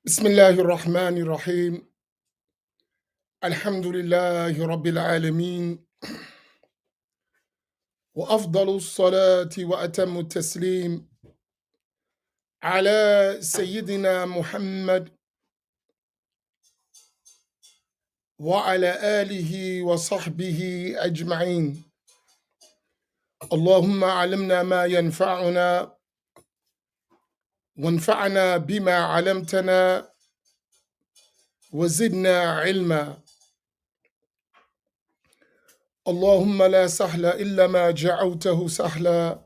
بسم الله الرحمن الرحيم. الحمد لله رب العالمين، وأفضل الصلاة وأتم التسليم على سيدنا محمد وعلى آله وصحبه أجمعين. اللهم علمنا ما ينفعنا وانفعنا بما علمتنا وزدنا علما. اللهم لا سهل إلا ما جعلته سهلا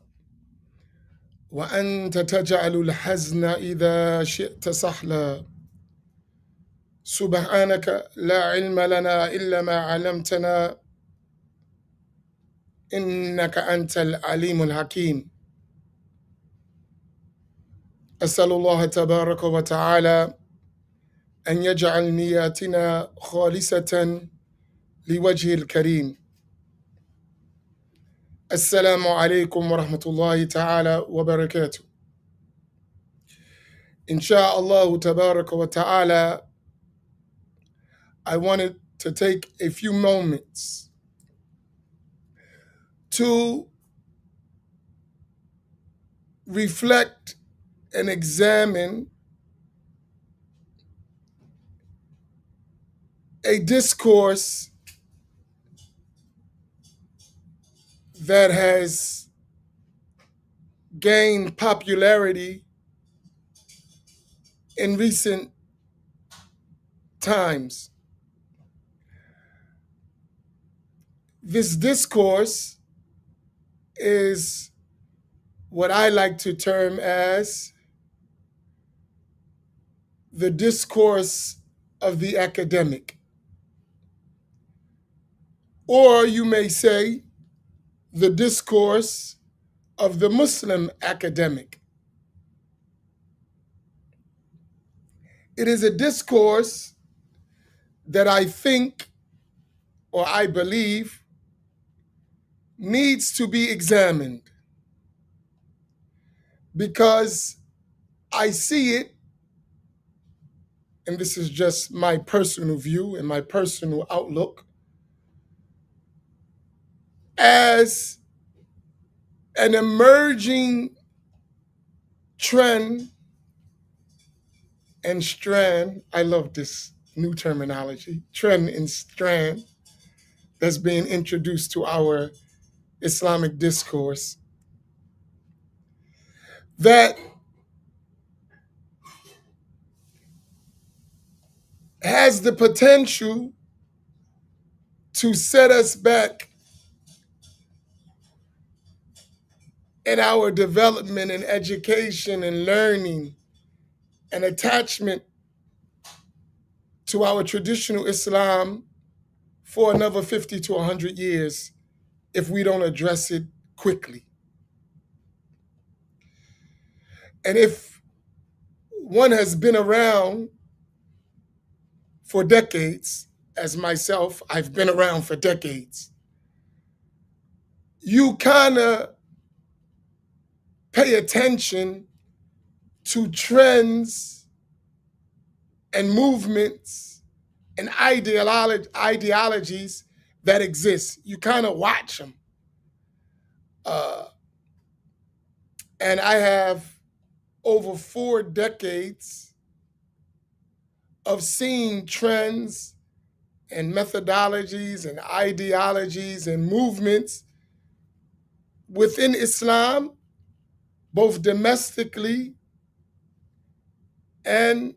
وأنت تجعل الحزن إذا شئت سهلا. سبحانك لا علم لنا إلا ما علمتنا إنك أنت العليم الحكيم. أسأل الله تبارك وتعالى أن يجعل نياتنا خالصة لوجه الكريم. السلام عليكم ورحمة الله تعالى وبركاته. Insha'Allah tabaraka wa ta'ala, I wanted to take a few moments to reflect and examine a discourse that has gained popularity in recent times. This discourse is what I like to term as the discourse of the academic. Or you may say the discourse of the Muslim academic. It is a discourse that I think, or I believe, needs to be examined, because I see it, and this is just my personal view and my personal outlook, as an emerging trend and strand. I love this new terminology, trend and strand, that's being introduced to our Islamic discourse, that has the potential to set us back in our development and education and learning and attachment to our traditional Islam for another 50 to 100 years if we don't address it quickly. And if one has been around for decades, as myself, I've been around for decades, you kind of pay attention to trends and movements and ideologies that exist. You kind of watch them. And I have over 4 decades of seeing trends and methodologies and ideologies and movements within Islam, both domestically and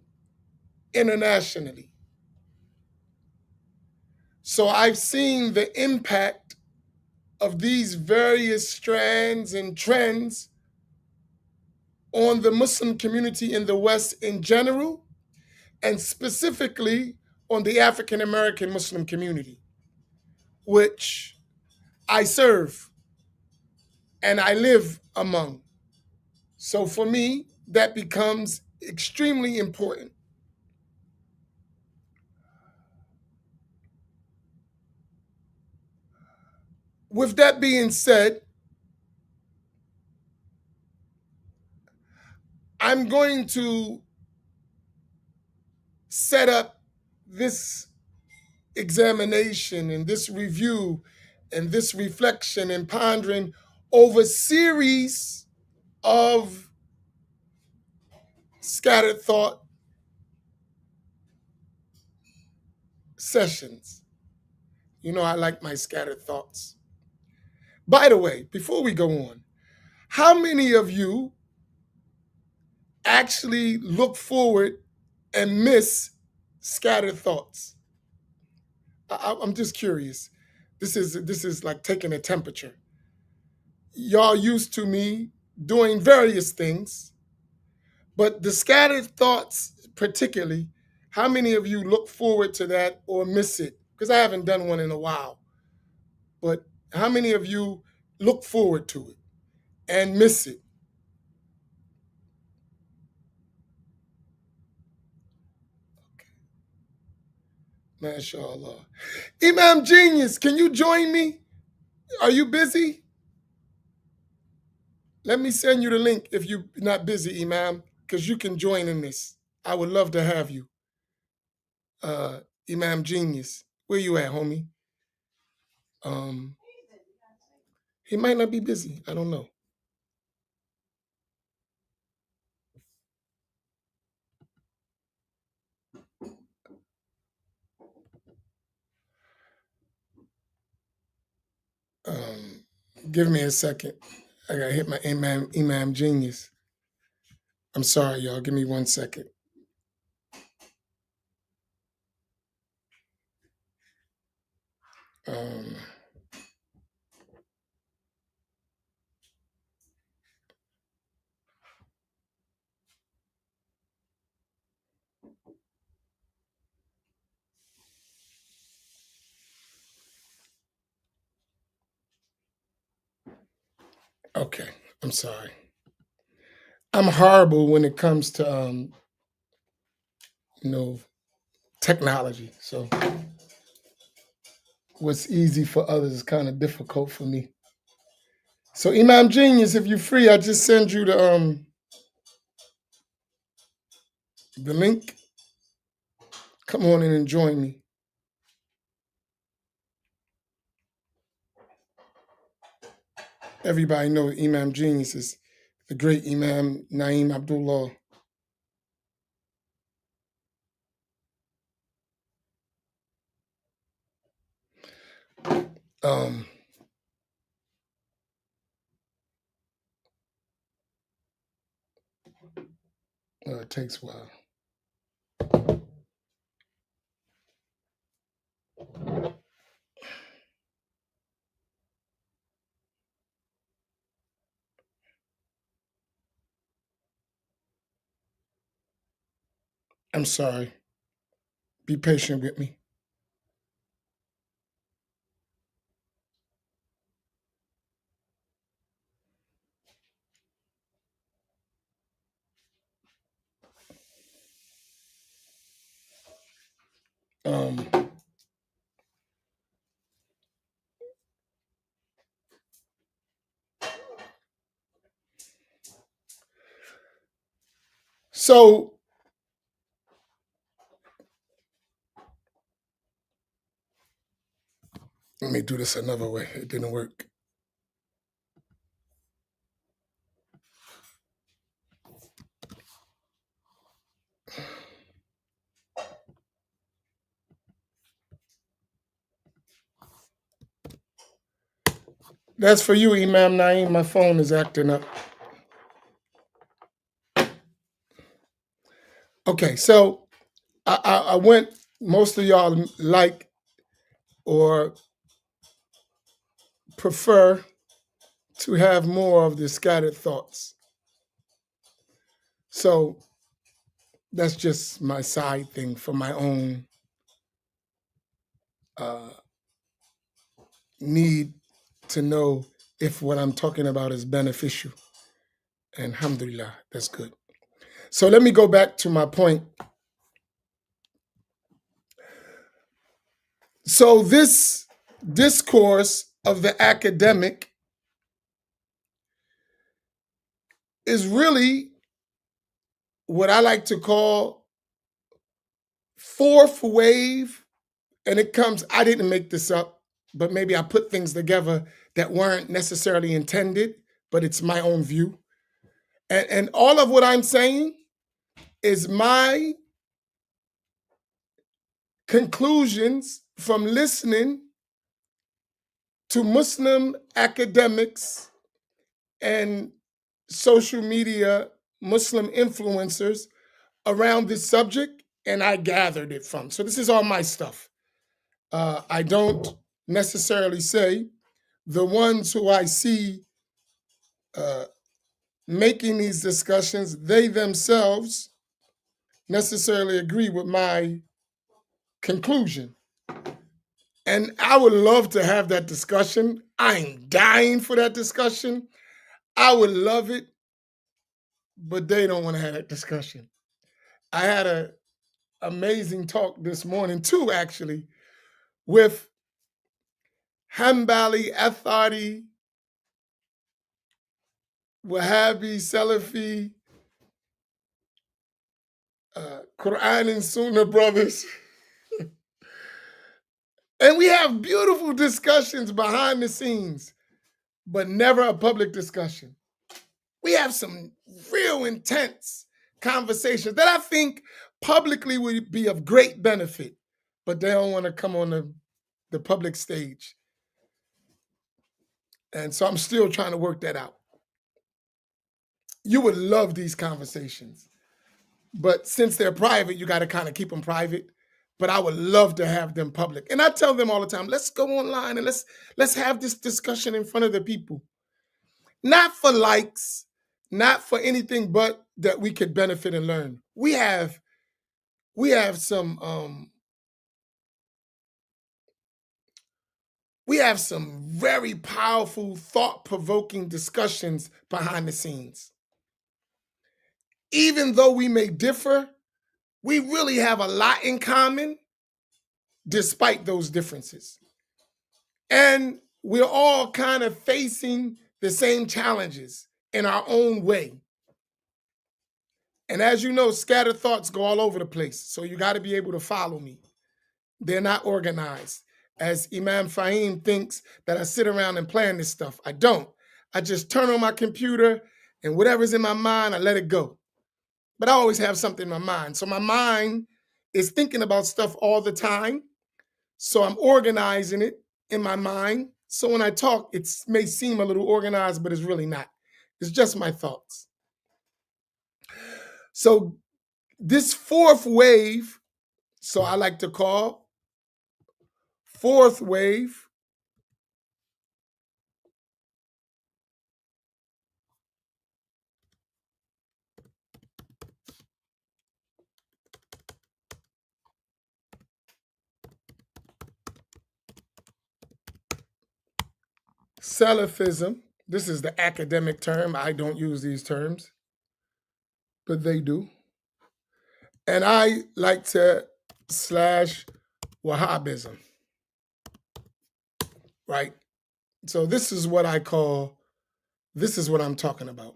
internationally. So I've seen the impact of these various strands and trends on the Muslim community in the West in general, and specifically on the African American Muslim community, which I serve and I live among. So for me, that becomes extremely important. With that being said, I'm going to set up this examination and this review and this reflection and pondering over series of scattered thought sessions. You know, I like my scattered thoughts. By the way, before we go on, how many of you actually look forward and miss scattered thoughts? I'm just curious. This is like taking a temperature. Y'all used to me doing various things, but the scattered thoughts particularly, how many of you look forward to that or miss it? Because I haven't done one in a while. But how many of you look forward to it and miss it? MashaAllah. Imam Genius, can you join me? Are you busy? Let me send you the link if you're not busy, Imam, because you can join in this. I would love to have you. Imam Genius, where you at, homie? He might not be busy. I don't know. Give me a second. I gotta hit my Imam Genius. I'm sorry, y'all. Give me 1 second. Okay, I'm sorry. I'm horrible when it comes to technology. So what's easy for others is kind of difficult for me. So Imam Genius, if you're free, I just send you the link. Come on in and join me. Everybody know Imam Genius is the great Imam Naim Abdullah. It takes a while. I'm sorry. Be patient with me. So let me do this another way. It didn't work. That's for you, Imam Naim. My phone is acting up. Okay, so I went, most of y'all like or prefer to have more of the scattered thoughts. So that's just my side thing for my own need to know if what I'm talking about is beneficial. And alhamdulillah, that's good. So let me go back to my point. So this discourse of the academic is really what I like to call fourth wave, and it comes, I didn't make this up, but maybe I put things together that weren't necessarily intended, but it's my own view. And all of what I'm saying is my conclusions from listening to Muslim academics and social media Muslim influencers around this subject, and I gathered it from. So this is all my stuff. I don't necessarily say the ones who I see making these discussions, they themselves necessarily agree with my conclusion. And I would love to have that discussion. I'm dying for that discussion. I would love it, but they don't want to have that discussion. I had an amazing talk this morning too, actually, with Hanbali, Athari, Wahhabi, Salafi, Quran and Sunnah brothers. And we have beautiful discussions behind the scenes, but never a public discussion. We have some real intense conversations that I think publicly would be of great benefit, but they don't want to come on the public stage. And so I'm still trying to work that out. You would love these conversations, but since they're private, you got to kind of keep them private. But I would love to have them public. And I tell them all the time, let's go online and let's have this discussion in front of the people. Not for likes, not for anything but that we could benefit and learn. We have some very powerful, thought-provoking discussions behind the scenes. Even though we may differ, we really have a lot in common despite those differences. And we're all kind of facing the same challenges in our own way. And as you know, scattered thoughts go all over the place. So you got to be able to follow me. They're not organized. As Imam Fahim thinks that I sit around and plan this stuff. I don't. I just turn on my computer and whatever's in my mind, I let it go. But I always have something in my mind. So my mind is thinking about stuff all the time. So I'm organizing it in my mind. So when I talk, it may seem a little organized, but it's really not. It's just my thoughts. So this fourth wave, so I like to call fourth wave, Salafism. This is the academic term. I don't use these terms, but they do. And I like to slash Wahhabism, right? So this is what I'm talking about.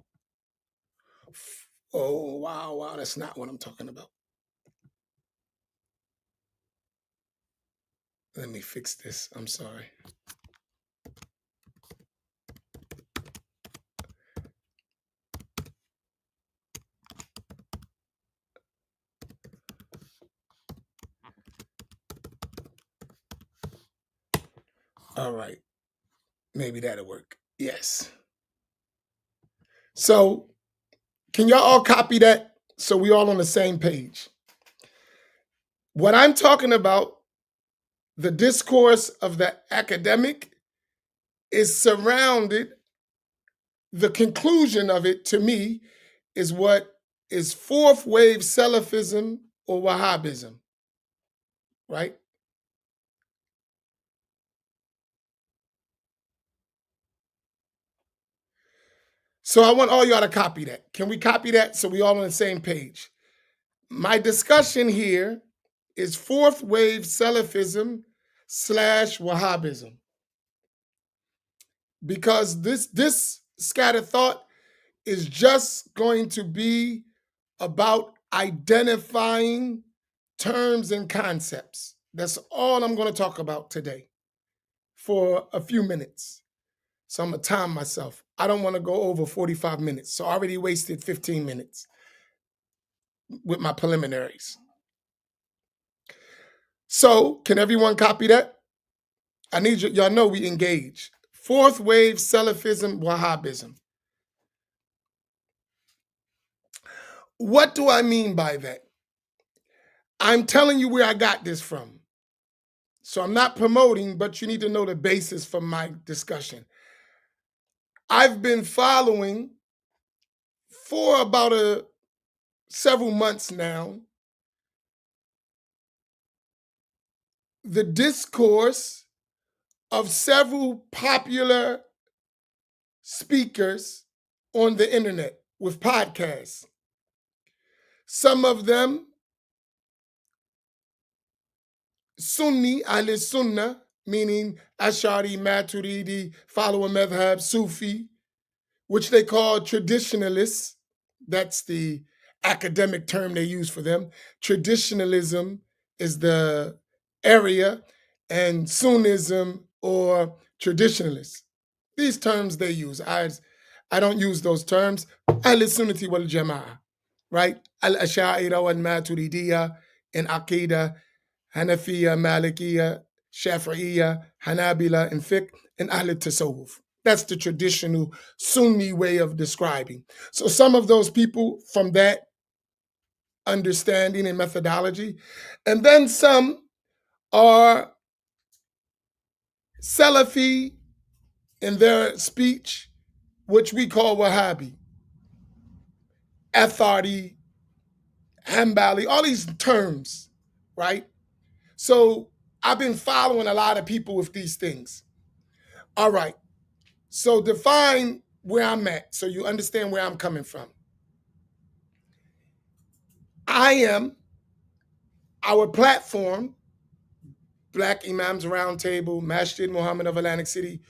Oh, wow, that's not what I'm talking about. Let me fix this. I'm sorry. All right. Maybe that'll work. Yes. So can y'all all copy that so we all on the same page? What I'm talking about, the discourse of the academic, is surrounded, the conclusion of it to me is what is fourth wave Salafism or Wahhabism, right? So I want all y'all to copy that. Can we copy that so we all on the same page? My discussion here is fourth wave Salafism / Wahhabism. Because this scattered thought is just going to be about identifying terms and concepts. That's all I'm going to talk about today for a few minutes. So I'm going to time myself. I don't want to go over 45 minutes. So I already wasted 15 minutes with my preliminaries. So can everyone copy that? I need you, y'all know we engage. Fourth wave Salafism, Wahhabism. What do I mean by that? I'm telling you where I got this from. So I'm not promoting, but you need to know the basis for my discussion. I've been following for about several months now the discourse of several popular speakers on the internet with podcasts. Some of them Sunni, Ahl Sunnah, meaning Ash'ari, Maturidi, follower madhab, Sufi, which they call traditionalists. That's the academic term they use for them. Traditionalism is the area, and Sunnism or traditionalists. These terms they use. I don't use those terms. Ahl Sunnati wal Jama'ah, right? Al-Ash'ira wal Maturidiyya in Aqidah, Hanafiya, Malikiya, Shafi'iyya, Hanabila in fiqh, and Ahl Tasawwuf. That's the traditional Sunni way of describing. So some of those people from that understanding and methodology, and then some are Salafi in their speech, which we call Wahhabi, Athari, Hanbali, all these terms, right? So I've been following a lot of people with these things. All right. So define where I'm at so you understand where I'm coming from. I am our platform, Black Imams Roundtable, Masjid Muhammad of Atlantic City.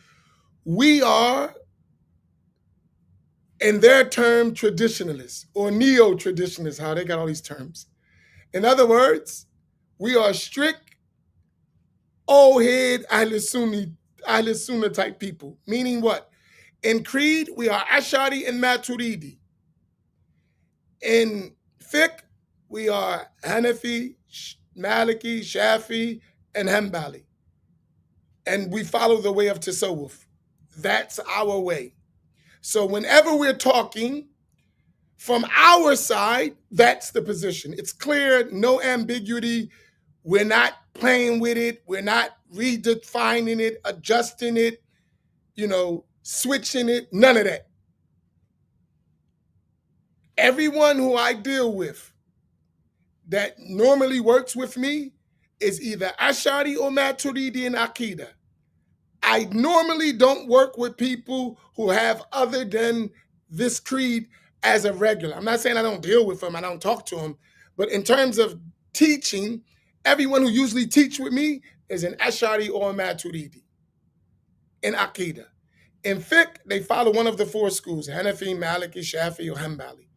We are, in their term, traditionalists or neo-traditionalists, how they got all these terms. In other words, we are strict, old head, Ahl Sunnah type people. Meaning what? In creed, we are Ash'ari and Maturidi. In fiqh, we are Hanafi, Maliki, Shafi, and Hanbali. And we follow the way of Tasawwuf. That's our way. So whenever we're talking from our side, that's the position. It's clear, no ambiguity. We're not playing with it. We're not redefining it, adjusting it, switching it, none of that. Everyone who I deal with that normally works with me is either Ash'ari or Maturidi in Aqidah. I normally don't work with people who have other than this creed as a regular. I'm not saying I don't deal with them, I don't talk to them, but in terms of teaching, everyone who usually teach with me is an Ash'ari or a Maturidi in Aqidah. In fiqh, they follow one of the four schools, Hanafi, Maliki, Shafi, or Hanbali.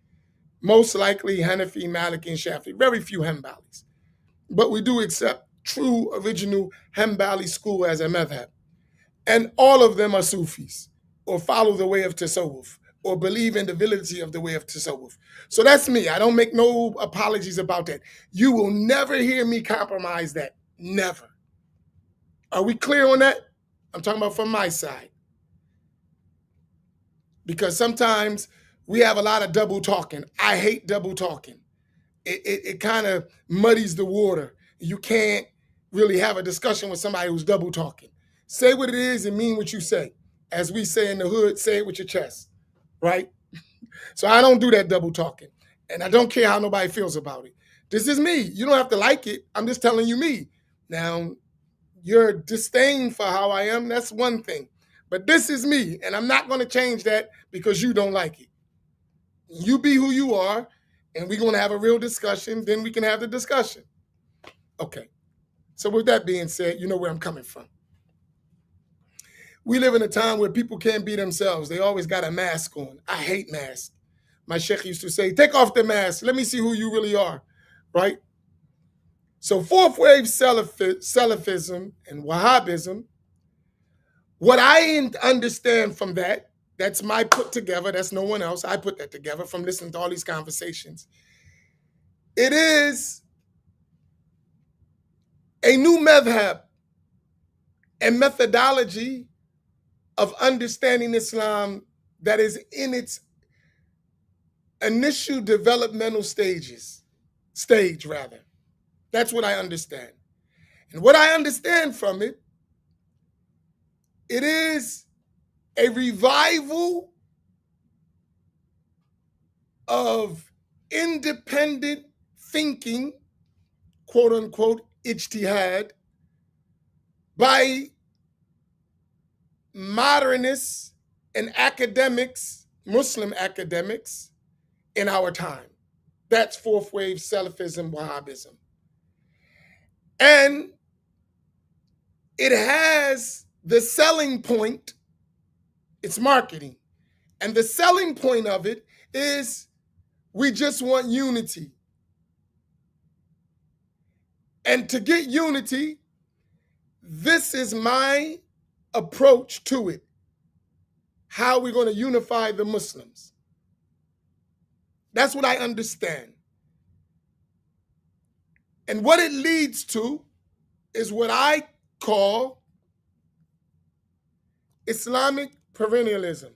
Most likely Hanafi, Maliki, and Shafi. Very few Hanbalis. But we do accept true original Hanbali school as a madhab. And all of them are Sufis, or follow the way of Tasawwuf, or believe in the validity of the way of Tasawwuf. So that's me. I don't make no apologies about that. You will never hear me compromise that. Never. Are we clear on that? I'm talking about from my side. Because sometimes we have a lot of double talking. I hate double talking. It kind of muddies the water. You can't really have a discussion with somebody who's double talking. Say what it is and mean what you say. As we say in the hood, say it with your chest, right? So I don't do that double talking. And I don't care how nobody feels about it. This is me. You don't have to like it. I'm just telling you me. Now, your disdain for how I am, that's one thing. But this is me, and I'm not going to change that because you don't like it. You be who you are, and we're going to have a real discussion, then we can have the discussion. Okay. So with that being said, you know where I'm coming from. We live in a time where people can't be themselves. They always got a mask on. I hate masks. My sheikh used to say, take off the mask. Let me see who you really are, right? So fourth wave Salafism and Wahhabism, what I understand from that, that's my put together, that's no one else, I put that together from listening to all these conversations. It is a new madhab and methodology of understanding Islam that is in its initial developmental stage rather. That's what I understand. And what I understand from it, it is a revival of independent thinking, quote unquote, Ijtihad, by modernists and academics, Muslim academics, in our time. That's fourth wave Salafism, Wahhabism. And it has the selling point, it's marketing. And the selling point of it is we just want unity. And to get unity, this is my approach to it. How we're going to unify the Muslims. That's what I understand. And what it leads to is what I call Islamic perennialism.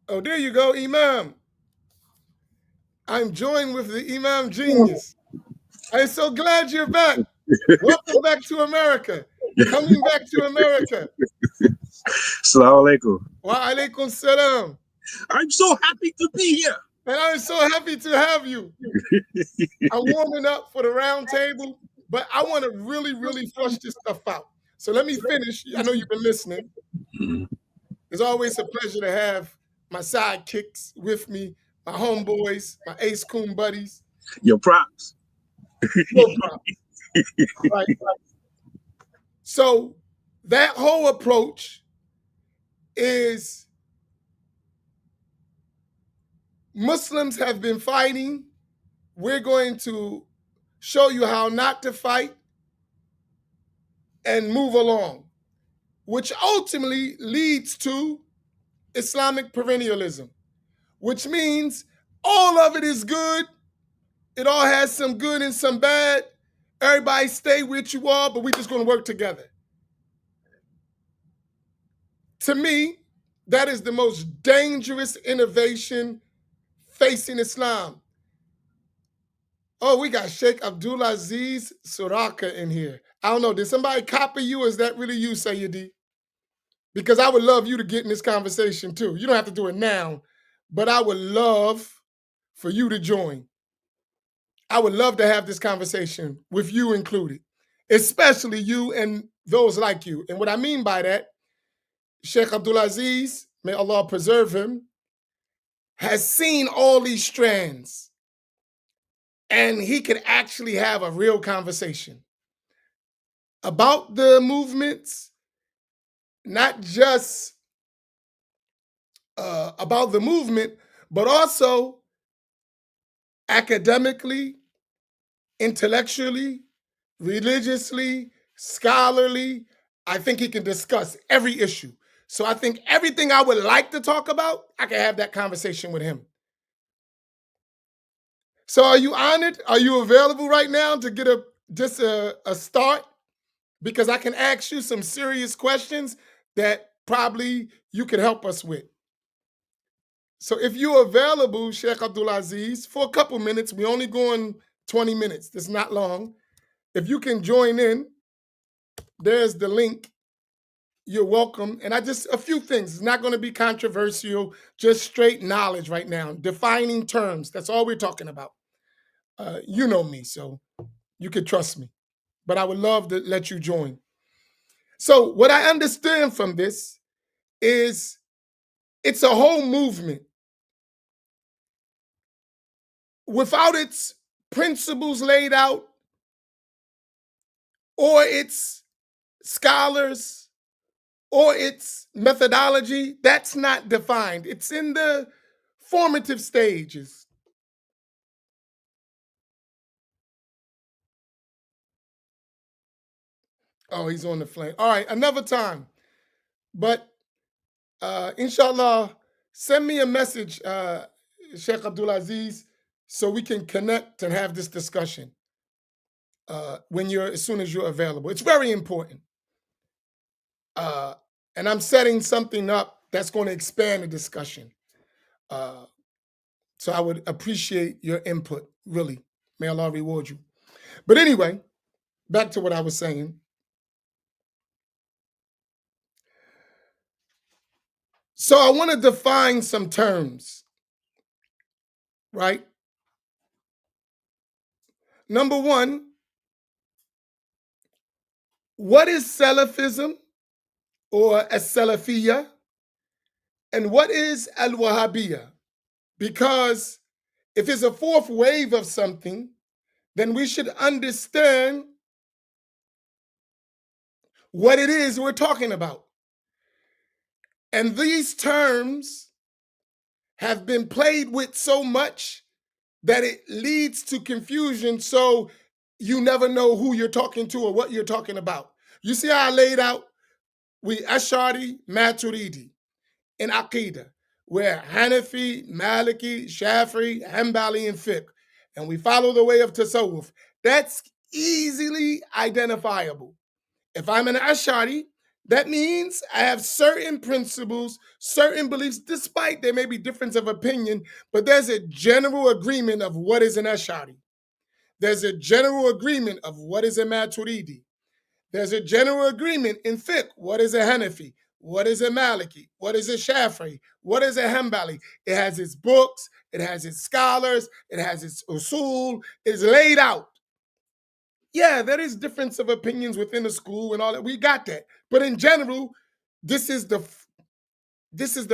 Oh, there you go, Imam. I'm joined with the Imam genius. I'm so glad you're back. Welcome back to America. Coming back to America. Assalamu alaikum. Wa alaikum salam. I'm so happy to be here. And I'm so happy to have you. I'm warming up for the round table, but I want to really, really flush this stuff out. So let me finish. I know you've been listening. It's always a pleasure to have my sidekicks with me, my homeboys, my ace coon buddies. Your props. No props. Right. So that whole approach is Muslims have been fighting. We're going to show you how not to fight and move along, which ultimately leads to Islamic perennialism, which means all of it is good. It all has some good and some bad. Everybody stay with you all, but we're just going to work together. To me, that is the most dangerous innovation facing Islam. Oh, we got Sheikh Abdulaziz Suraka in here. I don't know, did somebody copy you or is that really you, Sayyidi? Because I would love you to get in this conversation too. You don't have to do it now, but I would love for you to join. I would love to have this conversation with you included, especially you and those like you. And what I mean by that, Sheikh Abdulaziz, may Allah preserve him, has seen all these strands and he could actually have a real conversation about the movements, not just about the movement, but also academically, intellectually, religiously, scholarly. I think he can discuss every issue. So I think everything I would like to talk about, I can have that conversation with him. So are you honored? Are you available right now to get a start? Because I can ask you some serious questions that probably you could help us with. So if you're available, Sheikh Abdulaziz, for a couple minutes, we only going 20 minutes. It's not long. If you can join in, there's the link. You're welcome. And a few things. It's not going to be controversial, just straight knowledge right now. Defining terms. That's all we're talking about. You know me, so you could trust me. But I would love to let you join. So what I understand from this is it's a whole movement. Without its principles laid out or its scholars or its methodology, that's not defined. It's in the formative stages. Oh, he's on the flame. All right, another time. But inshallah, send me a message, Sheikh Abdul Aziz, so we can connect and have this discussion as soon as you're available. It's very important. And I'm setting something up that's going to expand the discussion. So I would appreciate your input, really. May Allah reward you. But anyway, back to what I was saying. So I want to define some terms, right? Number one, what is Salafism or as-Salafiyya? And what is al-Wahhabiyya? Because if it's a fourth wave of something, then we should understand what it is we're talking about. And these terms have been played with so much that it leads to confusion, so you never know who you're talking to or what you're talking about. You see how I laid out? We Ash'ari, Maturidi in Aqidah. We're Hanafi, Maliki, Shafi'i, Hanbali, and Fiqh. And we follow the way of Tasawwuf. That's easily identifiable. If I'm an Ash'ari, that means I have certain principles, certain beliefs, despite there may be difference of opinion, but there's a general agreement of what is an Ash'ari. There's a general agreement of what is a Maturidi. There's a general agreement in fiqh. What is a Hanafi? What is a Maliki? What is a Shafi'i? What is a Hanbali? It has its books, it has its scholars, it has its usul, it's laid out. Yeah, there is difference of opinions within the school and all that. We got that. But in general, this is the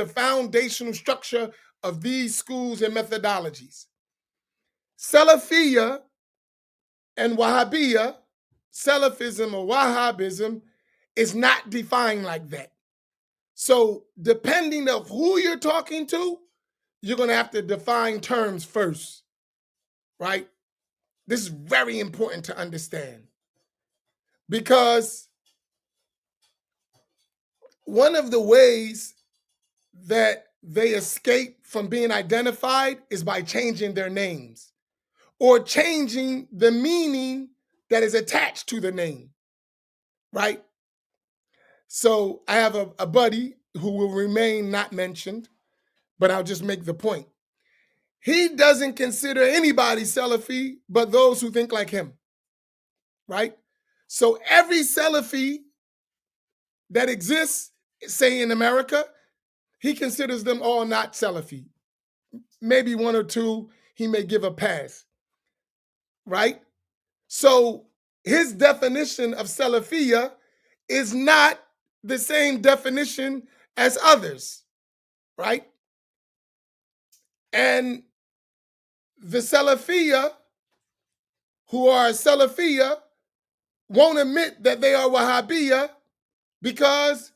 foundational structure of these schools and methodologies. Salafiyya and Wahhabiyya, Salafism or Wahhabism, is not defined like that. So depending of who you're talking to, you're going to have to define terms first, right? This is very important to understand because one of the ways that they escape from being identified is by changing their names or changing the meaning that is attached to the name, right? So I have a buddy who will remain not mentioned, but I'll just make the point. He doesn't consider anybody Salafi but those who think like him, right? So every Salafi that exists, say in America, he considers them all not Salafi. Maybe one or two he may give a pass, right? So his definition of Salafiyya is not the same definition as others, right? And the Salafiyya who are Salafiyya won't admit that they are Wahhabiyya because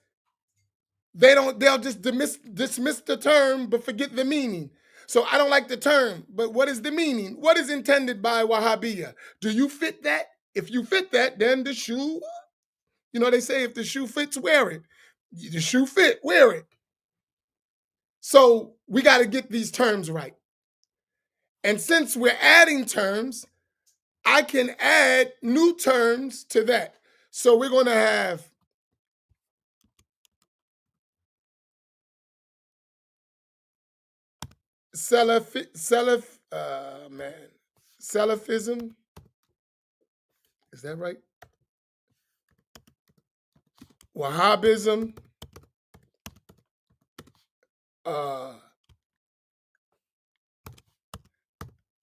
they'll just dismiss the term but forget the meaning. So I don't like the term, but what is the meaning? What is intended by Wahhabiyya? Do you fit that? If you fit that, then the shoe, they say if the shoe fits, wear it. The shoe fit, wear it. So we got to get these terms right. And since we're adding terms, I can add new terms to that. So we're going to have Salafism. Is that right? Wahhabism.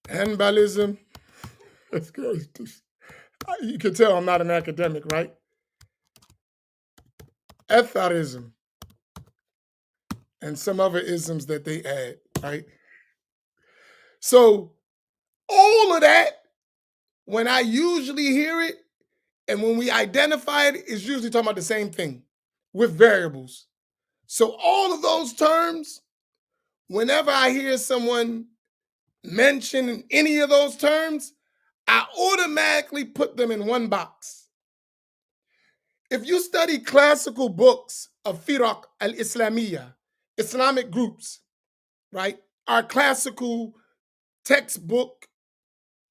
Hanbalism. You can tell I'm not an academic, right? Etharism. And some other isms that they add, right? So all of that, when I usually hear it and when we identify it, is usually talking about the same thing. with variables. So all of those terms, whenever I hear someone mention any of those terms, I automatically put them in one box. If you study classical books of Firaq al-Islamiyya, Islamic groups, right, our classical textbook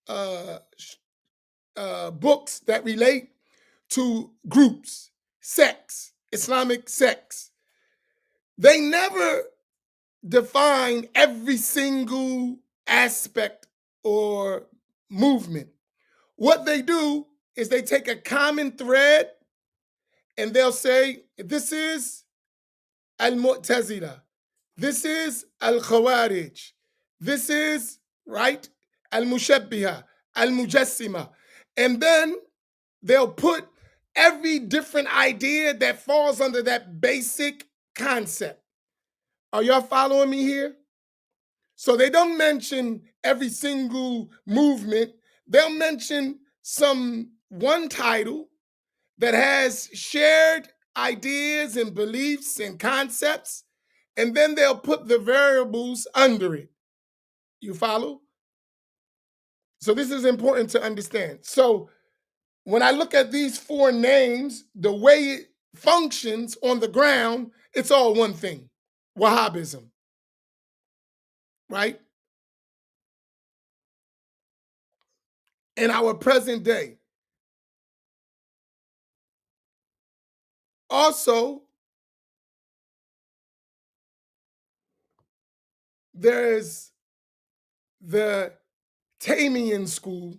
books that relate to groups, sects, Islamic sects, they never define every single aspect or movement. What they do is they take a common thread and they'll say, this is al-Mu'tazila, this is al-Khawarij, this is, right, al-Mushabbiha, al-Mujassima. And then they'll put every different idea that falls under that basic concept. Are y'all following me here? So they don't mention every single movement. They'll mention one title that has shared ideas and beliefs and concepts, and then they'll put the variables under it. You follow? So this is important to understand. So when I look at these four names, the way it functions on the ground, it's all one thing: Wahhabism, right? In our present day. Also, there's the Taymian school,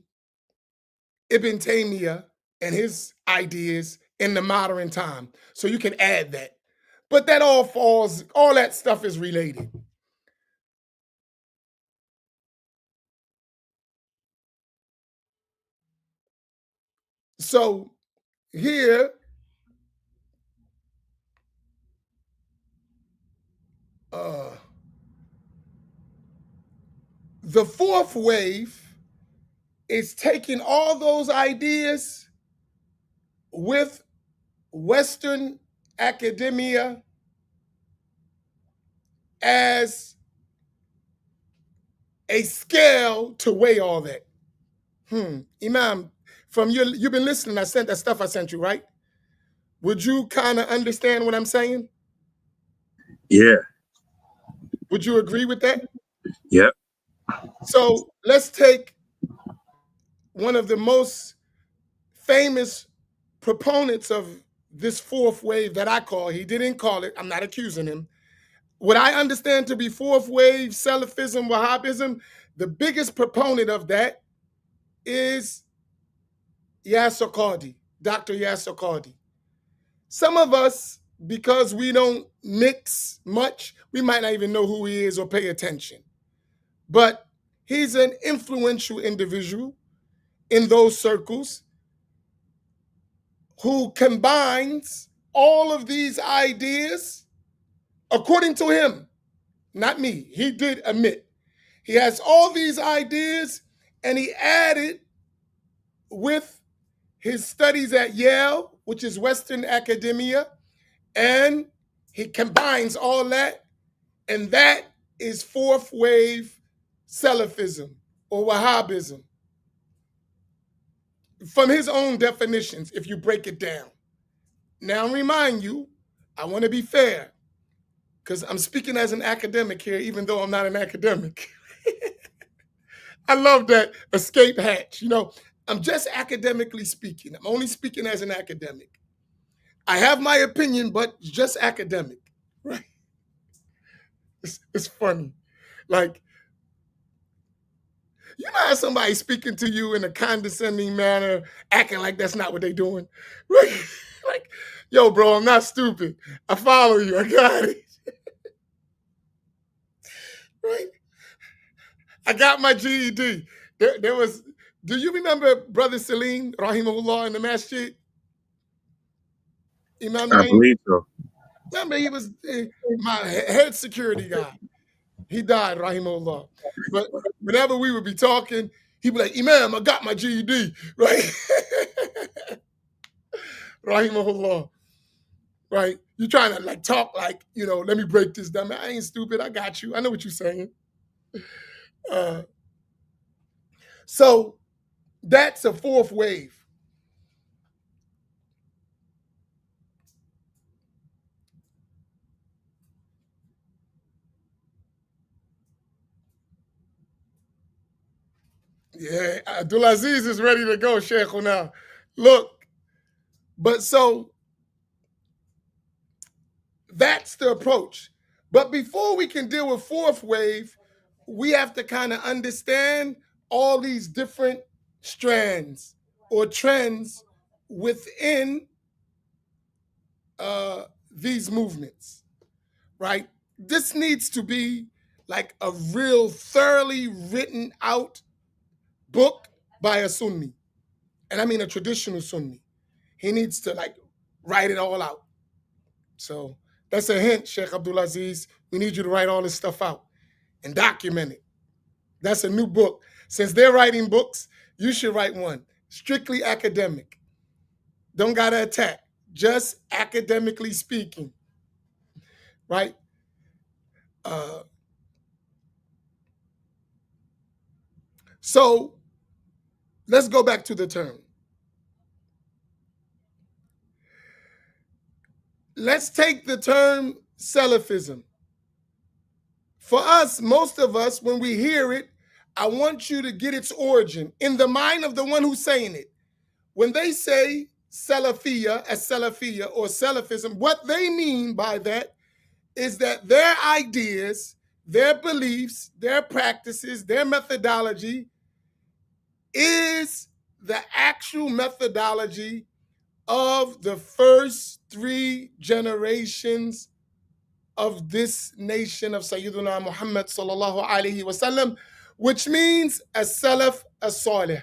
Ibn Taymiyyah, and his ideas in the modern time. So you can add that. But that all that stuff is related. So here, the fourth wave is taking all those ideas with Western academia as a scale to weigh all that. Imam, you've been listening. I sent that stuff I sent you, right? Would you kind of understand what I'm saying? Yeah. Would you agree with that? Yep. So let's take one of the most famous proponents of this fourth wave that I call, he didn't call it, I'm not accusing him. What I understand to be fourth wave, Salafism, Wahhabism, the biggest proponent of that is Yasser Qadhi, Dr. Yasser Qadhi. Some of us, because we don't mix much, we might not even know who he is or pay attention. But he's an influential individual in those circles who combines all of these ideas, according to him, not me. He did admit. He has all these ideas and he added with his studies at Yale, which is Western academia, and he combines all that, and that is fourth wave Salafism or Wahhabism. From his own definitions, if you break it down. Now, remind you, I want to be fair, because I'm speaking as an academic here, even though I'm not an academic. I love that escape hatch. I'm just academically speaking. I'm only speaking as an academic. I have my opinion, but just academic, right? It's funny. Like, you know how somebody speaking to you in a condescending manner, acting like that's not what they're doing? Right? Like, yo, bro, I'm not stupid. I follow you. I got it. Right? I got my GED. There was, do you remember Brother Salim, Rahimahullah, in the masjid? Imam I Naeem? believe so. Remember, he was my head security guy. He died, Rahimahullah. But whenever we would be talking, he'd be like, Imam, I got my GED, right? Rahimahullah, right? You're trying to like talk like, let me break this down. Man, I ain't stupid. I got you. I know what you're saying. Uh, so that's a fourth wave. Yeah, Abdulaziz is ready to go, Sheikh now. Look, but so that's the approach. But before we can deal with fourth wave, we have to kind of understand all these different strands or trends within these movements, right? This needs to be like a real thoroughly written out book by a Sunni. And I mean a traditional Sunni. He needs to like write it all out. So that's a hint, Sheikh Abdulaziz. We need you to write all this stuff out and document it. That's a new book. Since they're writing books, you should write one. Strictly academic. Don't gotta attack. Just academically speaking. Right? So let's go back to the term. Let's take the term Salafism. For us, most of us, when we hear it, I want you to get its origin in the mind of the one who's saying it. When they say Salafiyya, as Salafiyya or Salafism, what they mean by that is that their ideas, their beliefs, their practices, their methodology is the actual methodology of the first 3 generations of this nation of Sayyidina Muhammad sallallahu alaihi wasallam, which means as-salaf as-salih,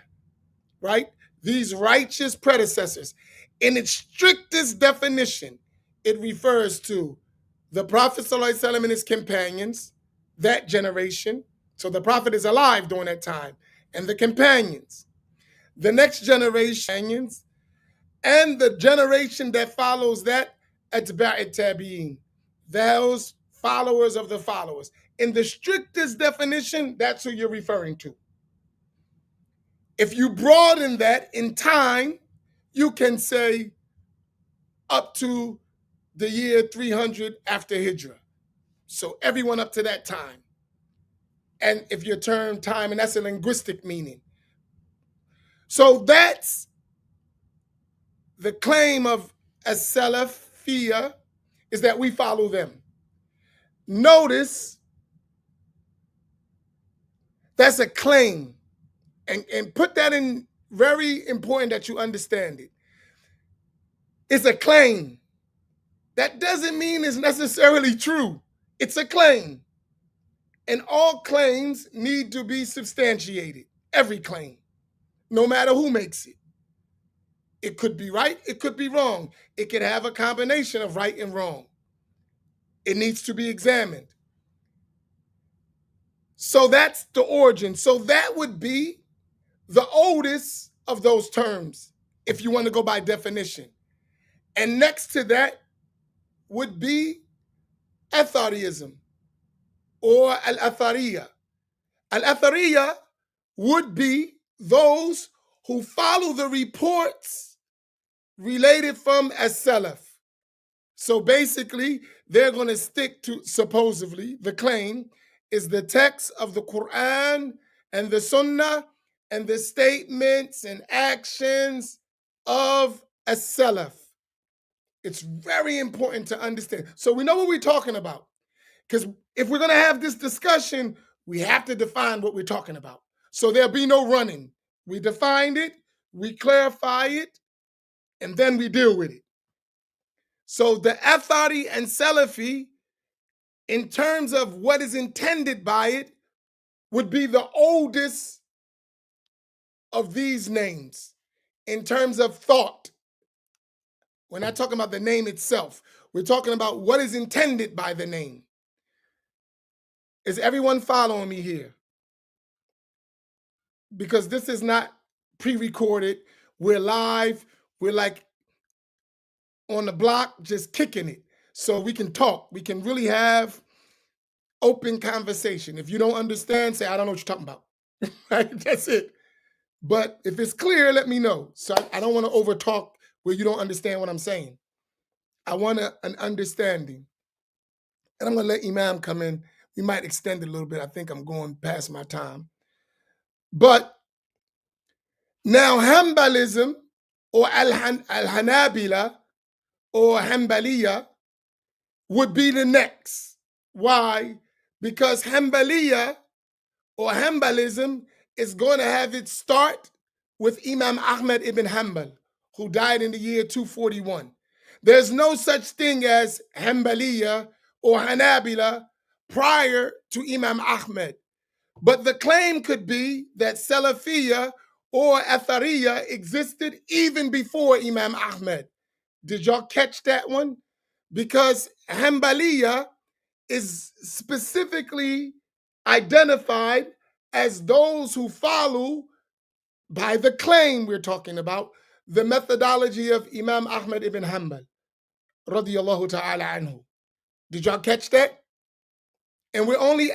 right? These righteous predecessors. In its strictest definition, it refers to the Prophet sallallahu alaihi wasallam and his companions, that generation. So the Prophet is alive during that time, and the companions. The next generation, and the generation that follows that, atba'at tabi'in, those followers of the followers. In the strictest definition, that's who you're referring to. If you broaden that in time, you can say up to the year 300 after Hijrah. So everyone up to that time. And if you term time, and that's a linguistic meaning. So that's the claim of as-Salafiyya, is that we follow them. Notice that's a claim. And put that in, very important that you understand it. It's a claim. That doesn't mean it's necessarily true. It's a claim. And all claims need to be substantiated. Every claim, no matter who makes it. It could be right, it could be wrong. It could have a combination of right and wrong. It needs to be examined. So that's the origin. So that would be the oldest of those terms, if you want to go by definition. And next to that would be Athariism or Al-Athariyya. Al-Athariyya would be those who follow the reports related from as-Salaf. So basically, they're going to stick to, supposedly, the claim is the text of the Quran and the Sunnah and the statements and actions of as-Salaf. It's very important to understand. So we know what we're talking about. Because if we're going to have this discussion, we have to define what we're talking about. So there'll be no running. We defined it, we clarify it, and then we deal with it. So the Athari and Salafi, in terms of what is intended by it, would be the oldest of these names in terms of thought. We're not talking about the name itself. We're talking about what is intended by the name. Is everyone following me here? Because this is not pre-recorded. We're live. We're like on the block, just kicking it. so we can talk. We can really have open conversation. If you don't understand, say, I don't know what you're talking about. Right? That's it. But if it's clear, let me know. So I don't want to overtalk where you don't understand what I'm saying. I want an understanding. And I'm going to let Imam come in. We might extend it a little bit. I think I'm going past my time. But now Hanbalism or Al-Hanabila or Hanbaliya would be the next. Why? Because Hanbaliya or Hanbalism is going to have its start with Imam Ahmad ibn Hanbal, who died in the year 241. There's no such thing as Hanbaliya or Hanabila prior to Imam Ahmad. But the claim could be that Salafiyya or Athariya existed even before Imam Ahmad. Did y'all catch that one? Because Hanbaliya is specifically identified as those who follow, by the claim we're talking about, the methodology of Imam Ahmad ibn Hanbal, radiyallahu ta'ala anhu. Did y'all catch that? And we're only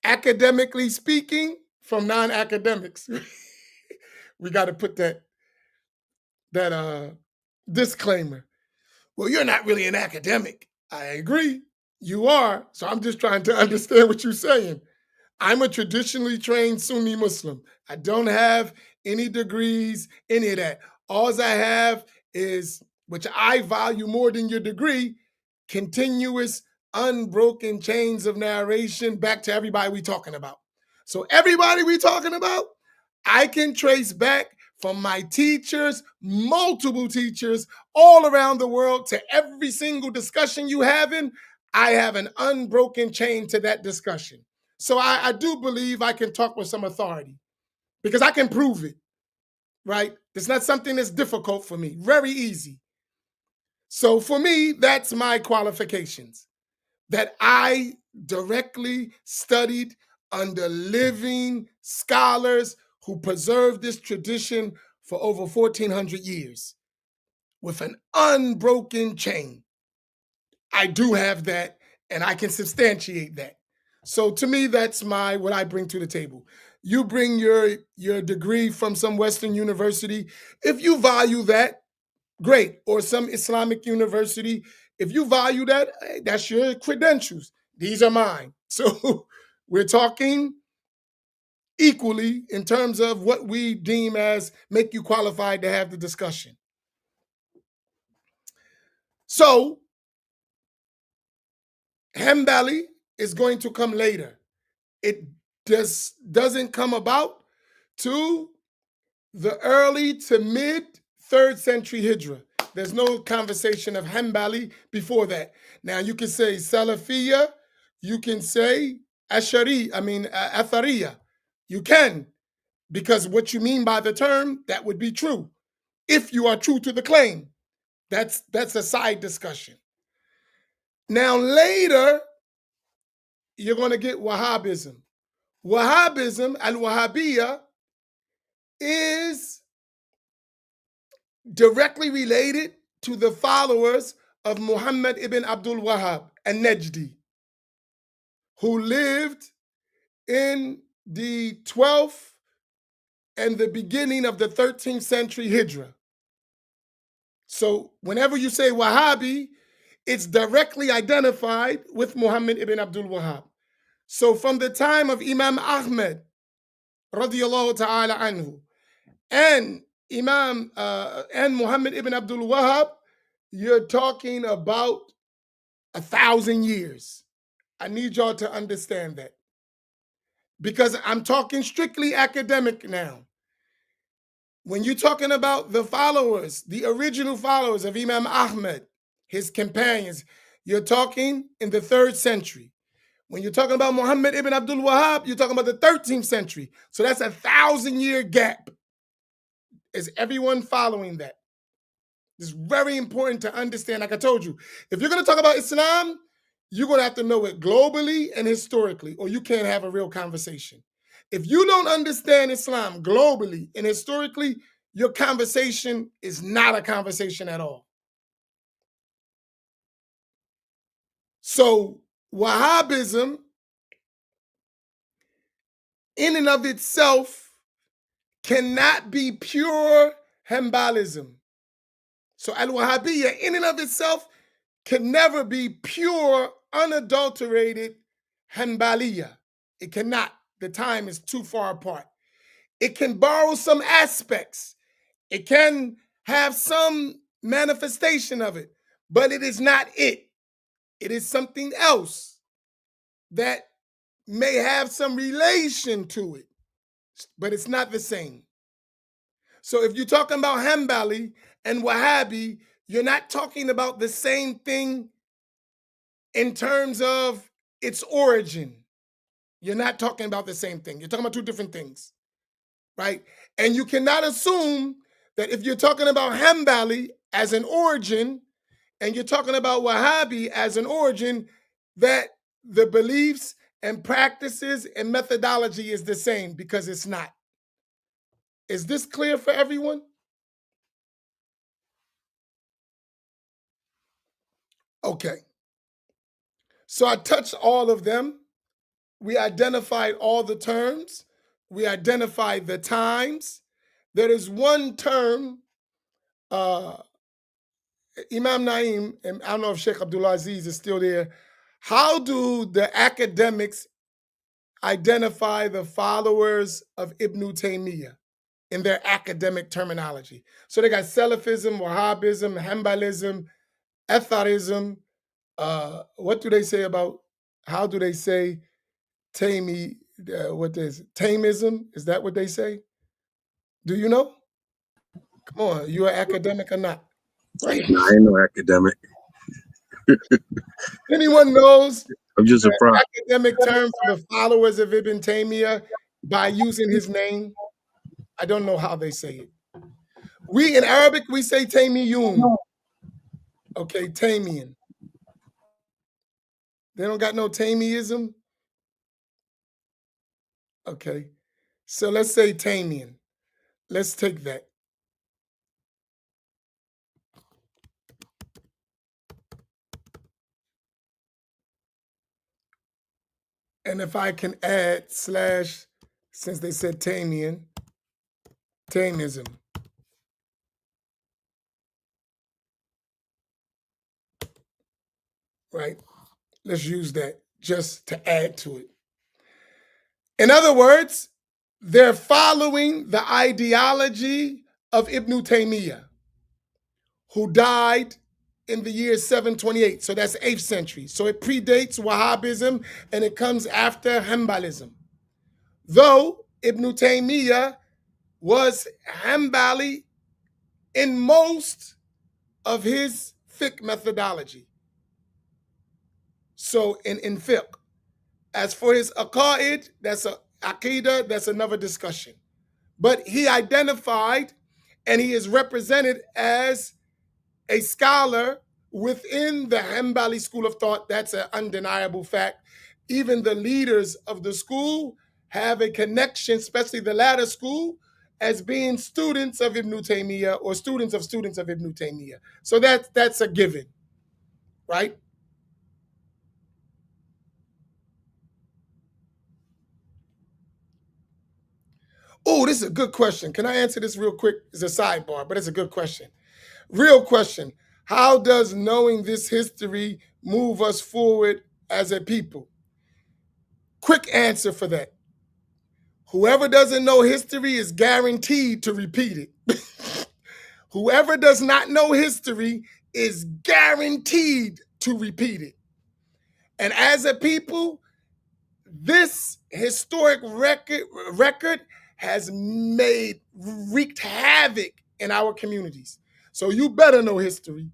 academically speaking from non-academics. We got to put that disclaimer. Well, you're not really an academic. I agree. You are. So I'm just trying to understand what you're saying. I'm a traditionally trained Sunni Muslim. I don't have any degrees, any of that. All I have is, which I value more than your degree, continuous, unbroken chains of narration back to everybody we talking about. So everybody we talking about, I can trace back from my teachers, multiple teachers all around the world, to every single discussion you having. I have an unbroken chain to that discussion. So I do believe I can talk with some authority because I can prove it, right? It's not something that's difficult for me, very easy. So for me, that's my qualifications, that I directly studied under living scholars who preserved this tradition for over 1,400 years with an unbroken chain. I do have that, and I can substantiate that. So to me, that's what I bring to the table. You bring your degree from some Western university. If you value that, great. Or some Islamic university. If you value that, hey, that's your credentials. These are mine. So we're talking equally in terms of what we deem as make you qualified to have the discussion. So Hanbali is going to come later. It doesn't come about to the early to mid 3rd century Hijra. There's no conversation of Hanbali before that. Now you can say Salafiyya, you can say Athariya. You can, because what you mean by the term, that would be true. If you are true to the claim, that's a side discussion. Now later, you're going to get Wahhabism. Wahhabism, al-Wahhabiyya, is directly related to the followers of Muhammad ibn Abdul Wahhab al-Najdi, who lived in the 12th and the beginning of the 13th century Hijra. So whenever you say Wahhabi, it's directly identified with Muhammad ibn Abdul Wahhab. So from the time of Imam Ahmad, radiyallahu ta'ala anhu, and Imam and Muhammad ibn Abdul Wahhab, you're talking about 1,000 years. I need y'all to understand that, because I'm talking strictly academic now. When you're talking about the followers, the original followers of Imam Ahmad, his companions, you're talking in the 3rd century. When you're talking about Muhammad ibn Abdul Wahhab, you're talking about the 13th century. So that's a 1,000-year gap. Is everyone following that? It's very important to understand. Like I told you, if you're going to talk about Islam, you're going to have to know it globally and historically, or you can't have a real conversation. If you don't understand Islam globally and historically, your conversation is not a conversation at all. So Wahhabism, in and of itself, cannot be pure Hanbalism. So Al-Wahhabiyya, in and of itself, can never be pure, unadulterated Hanbaliya. It cannot. The time is too far apart. It can borrow some aspects. It can have some manifestation of it, but it is not it. It is something else that may have some relation to it, but it's not the same. So if you're talking about Hanbali and Wahhabi, you're not talking about the same thing in terms of its origin. You're not talking about the same thing. You're talking about two different things, right? And you cannot assume that if you're talking about Hanbali as an origin and you're talking about Wahhabi as an origin, that the beliefs and practices and methodology is the same, because it's not. Is this clear for everyone? Okay. So I touched all of them. We identified all the terms. We identified the times. There is one term, Imam Naim, and I don't know if Sheikh Abdullah Aziz is still there. How do the academics identify the followers of Ibn Taymiyyah in their academic terminology? So they got Salafism, Wahhabism, Hanbalism, Atharism. What do they say about, how do they say Taymi, what is it? Taymism? Is that what they say? Do you know? Come on, you an academic or not? No, I ain't no academic. Anyone knows I'm just surprised. academic term for the followers of Ibn Taymiyyah by using his name? I don't know how they say it. We in Arabic, we say Taymiyun. Okay, Taymian. They don't got no Taymiyism? Okay, so let's say Taymian. Let's take that. And if I can add slash, since they said Taymian, Taymism. Right? Let's use that just to add to it. In other words, they're following the ideology of Ibn Taymiyyah, who died in the year 728. So that's 8th century. So it predates Wahhabism and it comes after Hanbalism. Though Ibn Taymiyyah was Hanbali in most of his fiqh methodology. So in fiqh. As for his aqaid, that's a aqidah, that's another discussion. But he identified and he is represented as a scholar within the Hanbali school of thought. That's an undeniable fact. Even the leaders of the school have a connection, especially the latter school, as being students of Ibn Taymiyyah or students of Ibn Taymiyyah. So that's a given, right? Oh, this is a good question. Can I answer this real quick? It's a sidebar, but it's a good question. Real question. How does knowing this history move us forward as a people? Quick answer for that. Whoever doesn't know history is guaranteed to repeat it. Whoever does not know history is guaranteed to repeat it. And as a people, this historic record has wreaked havoc in our communities. So you better know history.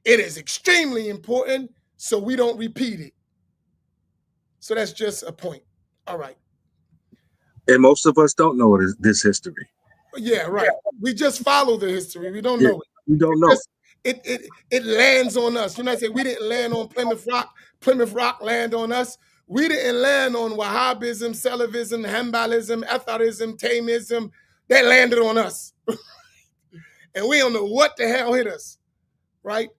It is extremely important so we don't repeat it. So that's just a point. All right. And most of us don't know this history. Yeah, right. We just follow the history. We don't know it. We don't know. It lands on us. You know what I'm saying? We didn't land on Plymouth Rock. Plymouth Rock land on us. We didn't land on Wahhabism, Salafism, Hanbalism, Atharism, Taymism. That landed on us. And we don't know what the hell hit us, right?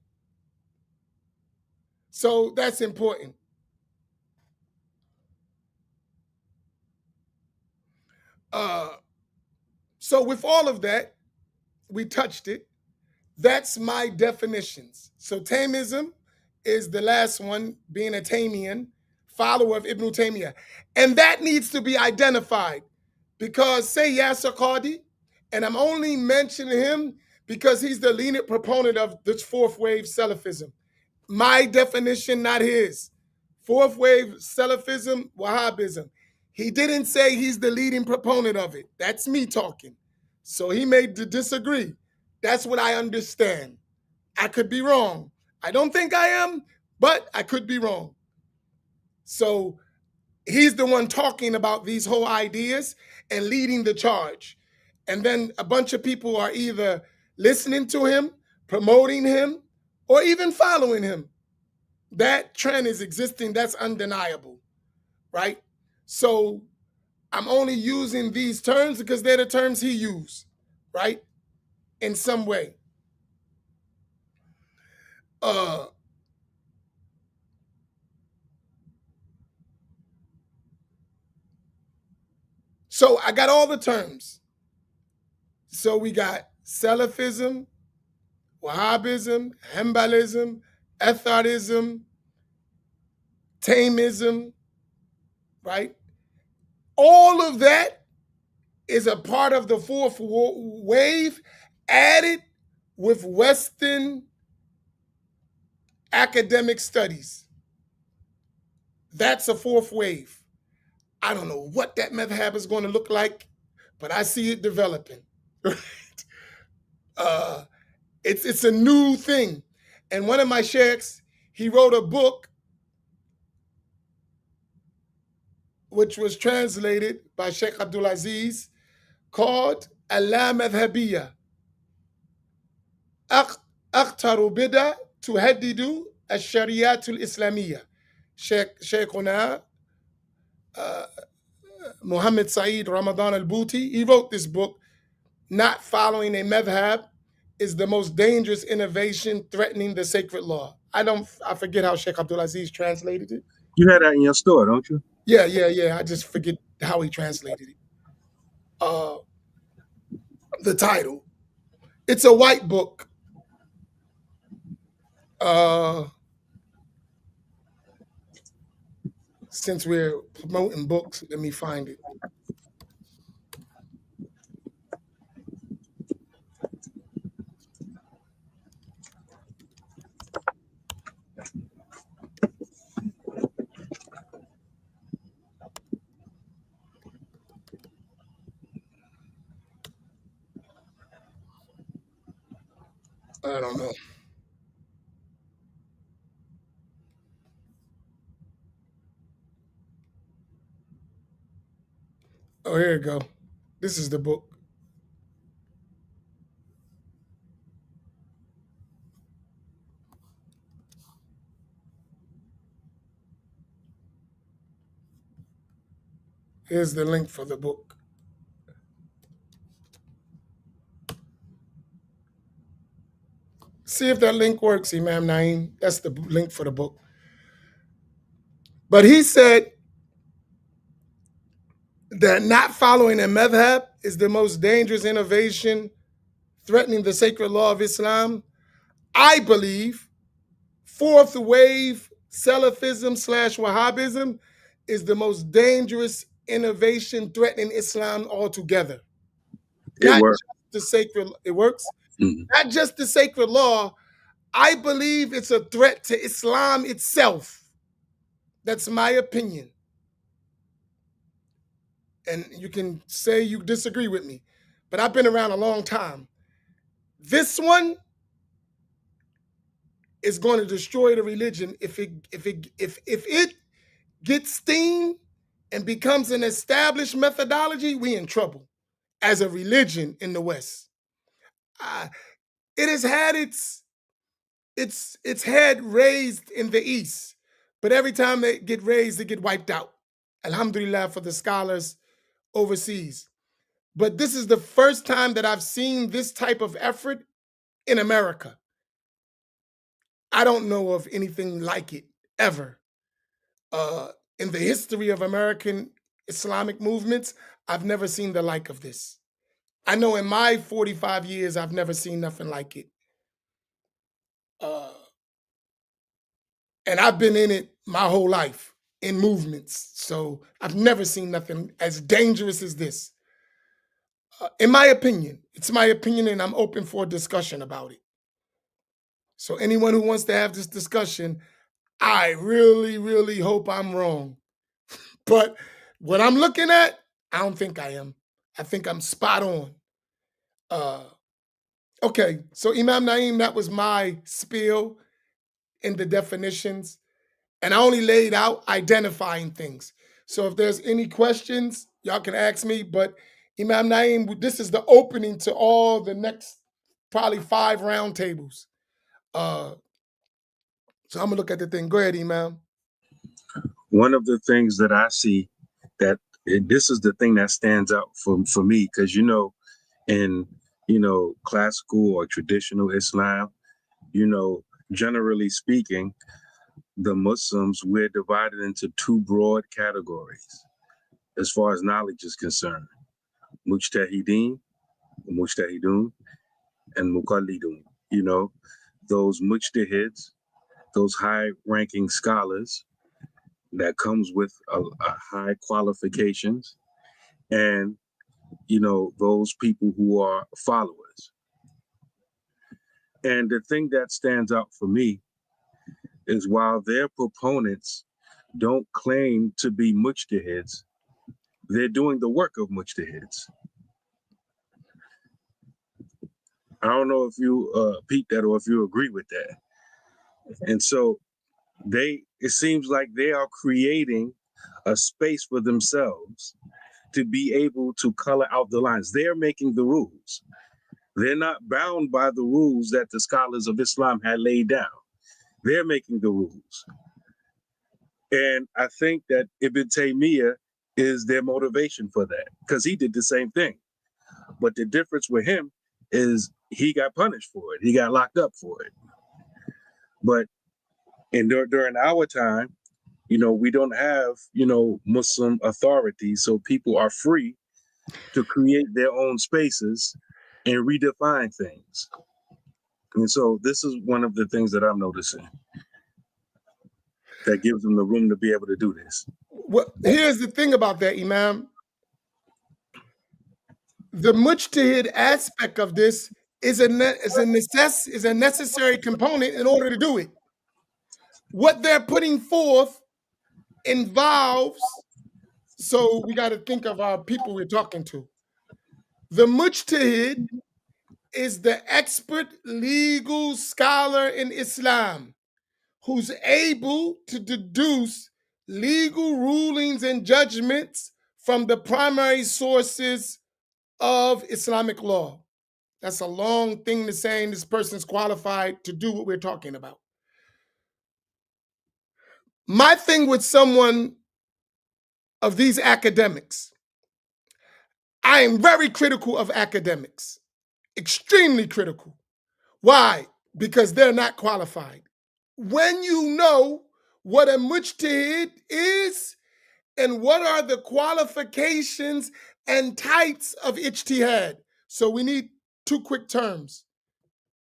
So that's important. So with all of that, we touched it. That's my definitions. So Taymism is the last one, being a Taymian, follower of Ibn Taymiyyah. And that needs to be identified because, say Yasser Qadi, and I'm only mentioning him because he's the leading proponent of this fourth wave Salafism. My definition, not his. Fourth wave Salafism, Wahhabism. He didn't say he's the leading proponent of it. That's me talking. So he may disagree. That's what I understand. I could be wrong. I don't think I am, but I could be wrong. So he's the one talking about these whole ideas and leading the charge. And then a bunch of people are either listening to him, promoting him, or even following him. That trend is existing. That's undeniable, right? So I'm only using these terms because they're the terms he used, right? In some way. So I got all the terms. So we got Salafism, Wahhabism, Hanbalism, Ethardism, Taymism, right? All of that is a part of the fourth wave added with Western academic studies. That's a fourth wave. I don't know what that madhab is going to look like, but I see it developing. It's a new thing. And one of my sheikhs, he wrote a book which was translated by Sheikh Abdul Aziz called Allah Madhabiyya. أخطر بدع تهدد الشريعة الإسلامية. Sheikhuna Muhammad Saeed Ramadan al-Bouti, he wrote this book, Not Following a Madhab is the Most Dangerous Innovation Threatening the Sacred Law. I forget how Sheikh Abdul Aziz translated it. You had that in your store, don't you? Yeah. I just forget how he translated it. The title. It's a white book. Since we're promoting books, let me find it. I don't know. Oh, here you go. This is the book. Here's the link for the book. See if that link works, Imam Naeem. That's the link for the book. But he said that not following a madhab is the most dangerous innovation threatening the sacred law of Islam. I believe fourth wave Salafism / Wahhabism is the most dangerous innovation threatening Islam altogether. It works. It works. Mhm. Not just the sacred law. I believe it's a threat to Islam itself. That's my opinion. And you can say you disagree with me, but I've been around a long time. This one is going to destroy the religion if it gets steam and becomes an established methodology. We in trouble as a religion in the West. It has had its head raised in the East, but every time they get raised, they get wiped out. Alhamdulillah for the scholars overseas. But this is the first time that I've seen this type of effort in America. I don't know of anything like it ever. In the history of American Islamic movements, I've never seen the like of this. I know in my 45 years, I've never seen nothing like it. And I've been in it my whole life in movements. So I've never seen nothing as dangerous as this. In my opinion, it's my opinion, and I'm open for a discussion about it. So anyone who wants to have this discussion, I really, really hope I'm wrong. But what I'm looking at, I don't think I am. I think I'm spot on. Okay, so Imam Naeem, that was my spiel in the definitions. And I only laid out identifying things. So if there's any questions, y'all can ask me. But Imam Naeem, this is the opening to all the next probably 5 roundtables. So I'm gonna look at the thing. Go ahead, Imam. One of the things that I see that this is the thing that stands out for me, because in classical or traditional Islam, generally speaking, the Muslims, we're divided into 2 broad categories as far as knowledge is concerned: mujtahideen, mujtahidun, and muqallidun. Those mujtahids, those high-ranking scholars that comes with a high qualifications, and those people who are followers. And the thing that stands out for me is, while their proponents don't claim to be mujtahids, they're doing the work of mujtahids. I don't know if you peep that or if you agree with that. And so it seems like they are creating a space for themselves to be able to color out the lines. They're making the rules. They're not bound by the rules that the scholars of Islam had laid down. They're making the rules. And I think that Ibn Taymiyyah is their motivation for that, because he did the same thing. But the difference with him is he got punished for it. He got locked up for it. But during our time, we don't have, Muslim authorities, so people are free to create their own spaces and redefine things. And so this is one of the things that I'm noticing that gives them the room to be able to do this. Well, here's the thing about that, Imam. The mujtahid aspect of this is a necessary component in order to do it. What they're putting forth involves, so we got to think of our people we're talking to. The mujtahid is the expert legal scholar in Islam who's able to deduce legal rulings and judgments from the primary sources of Islamic law. That's a long thing to say, and this person's qualified to do what we're talking about. My thing with someone of these academics, I am very critical of academics, extremely critical. Why? Because they're not qualified. When you know what a mujtahid is and what are the qualifications and types of ijtihad. So we need 2 quick terms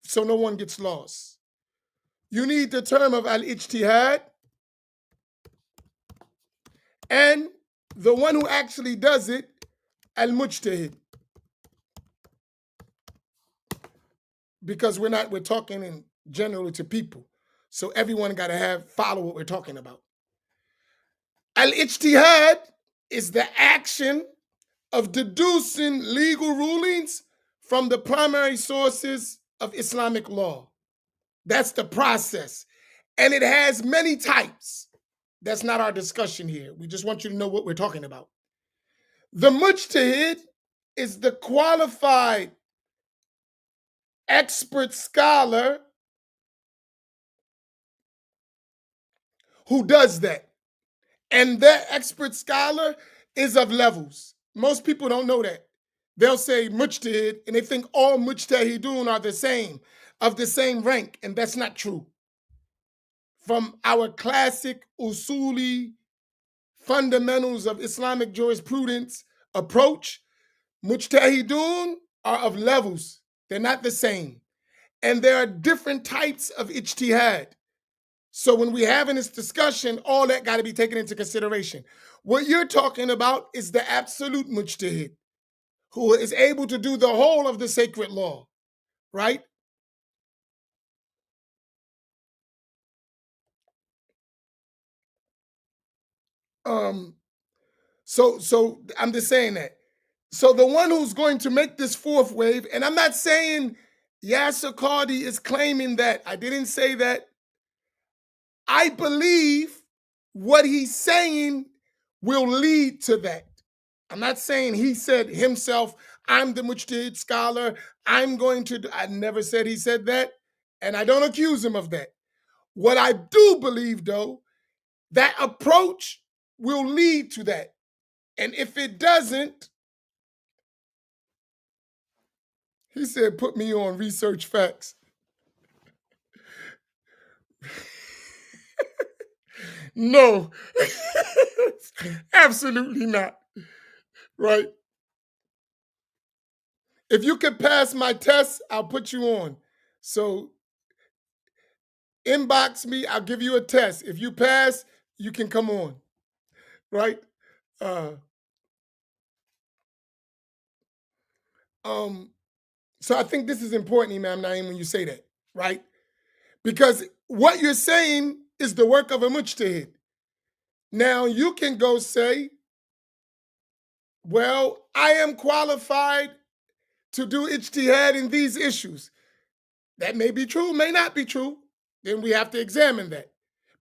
so no one gets lost. You need the term of al-ijtihad, and the one who actually does it, al-mujtahid. Because we're talking in generally to people. So everyone got to follow what we're talking about. Al-ijtihad is the action of deducing legal rulings from the primary sources of Islamic law. That's the process. And it has many types. That's not our discussion here. We just want you to know what we're talking about. The mujtahid is the qualified expert scholar who does that. And that expert scholar is of levels. Most people don't know that. They'll say mujtahid, and they think all mujtahidun are the same, of the same rank, and that's not true. from our classic usuli fundamentals of Islamic jurisprudence approach, mujtahidun are of levels. They're not the same. And there are different types of ijtihad. So when we're having this discussion, all that got to be taken into consideration. What you're talking about is the absolute mujtahid, who is able to do the whole of the sacred law, right? So I'm just saying that. So the one who's going to make this fourth wave, and I'm not saying Yasser Qadhi is claiming that. I didn't say that. I believe what he's saying will lead to that. I'm not saying he said himself, I'm the mujtahid scholar, I'm going to, I never said he said that, and I don't accuse him of that. What I do believe, though, that approach will lead to that. And if it doesn't, he said, put me on research facts. No, absolutely not. Right? If you can pass my test, I'll put you on. So inbox me, I'll give you a test. If you pass, you can come on. Right? So I think this is important, Imam Naim, when you say that, right? Because what you're saying is the work of a mujtahid. Now you can go say, well, I am qualified to do ijtihad in these issues. That may be true, may not be true. Then we have to examine that.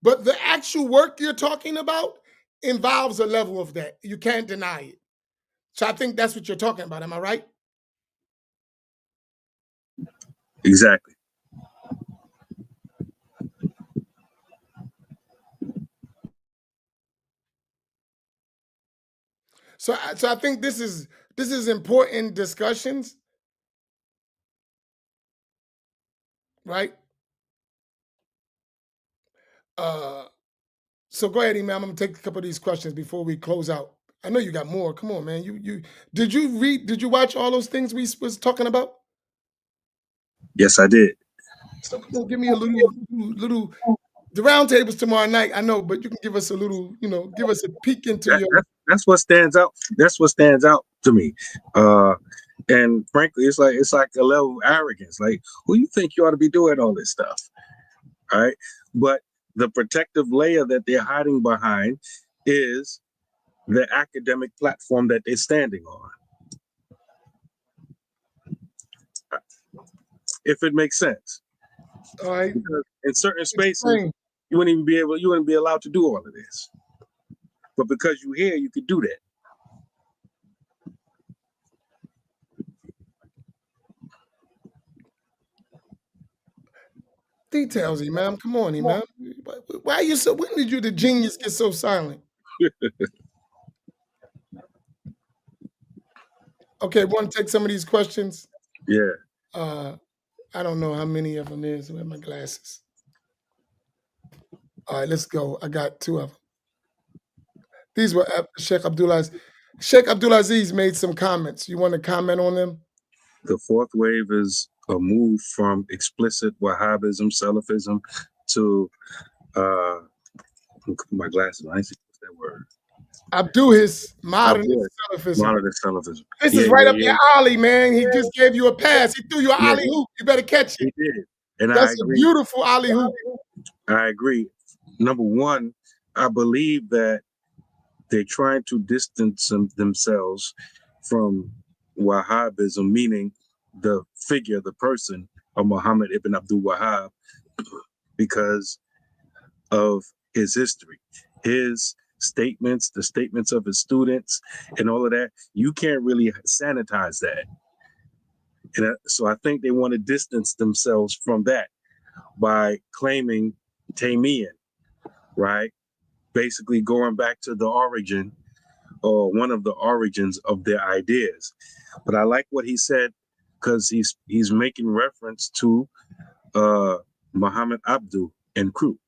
But the actual work you're talking about involves a level of that. You can't deny it. So I think that's what you're talking about. Am I right? Exactly. So I think this is important discussions, right? So go ahead, Imam. I'm gonna take a couple of these questions before we close out. I know you got more. Come on, man. You did you watch all those things we was talking about? Yes, I did. So come on, give me a little. The round tables tomorrow night, I know, but you can give us a little, give us a peek into your. That's what stands out. That's what stands out to me. And frankly, it's like a level of arrogance. Like, who you think you ought to be doing all this stuff? All right. But the protective layer that they're hiding behind is the academic platform that they're standing on. If it makes sense. All right. Because in certain spaces, you wouldn't be allowed to do all of this. But because you're here, you could do that. Details, Imam. Come on, Imam. Why are you so? When did the genius get so silent? Okay, want to take some of these questions? Yeah. I don't know how many of them is. Where are my glasses? All right, let's go. I got two of them. These were Sheikh Abdulaziz. Sheikh Abdulaziz made some comments. You want to comment on them? The fourth wave is a move from explicit Wahhabism, Salafism to my glasses. I see what's that word. Abduhis, modern Salafism. Modern Salafism. This is right up your alley, man. He just gave you a pass. He threw you an alley hoop. You better catch it. He did. And That's I agree. A beautiful alley hoop. I agree. Number one, I believe that they're trying to distance themselves from Wahhabism, meaning the figure, the person of Muhammad ibn Abdul Wahhab, because of his history, his statements, the statements of his students, and all of that. You can't really sanitize that. And so I think they want to distance themselves from that by claiming Taymiyyah, right? Basically going back to the origin or one of the origins of their ideas. But I like what he said because he's making reference to Muhammad Abdu and crew.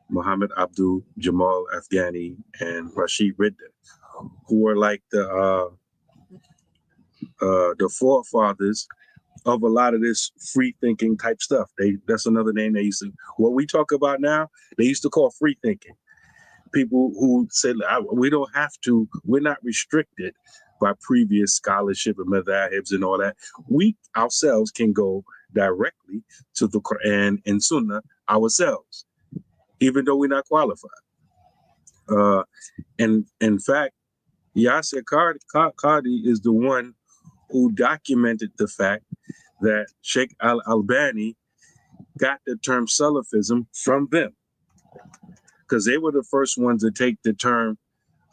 Muhammad Abdul, Jamal Afghani, and Rashid Ridda, who are like the forefathers of a lot of this free thinking type stuff. That's another name they used to. What we talk about now, they used to call free thinking. People who said we don't have to. We're not restricted by previous scholarship and madhabs and all that. We ourselves can go directly to the Quran and Sunnah ourselves, even though we're not qualified. And in fact, Yasser Qadi is the one who documented the fact that Sheikh al-Albani got the term Salafism from them, because they were the first ones to take the term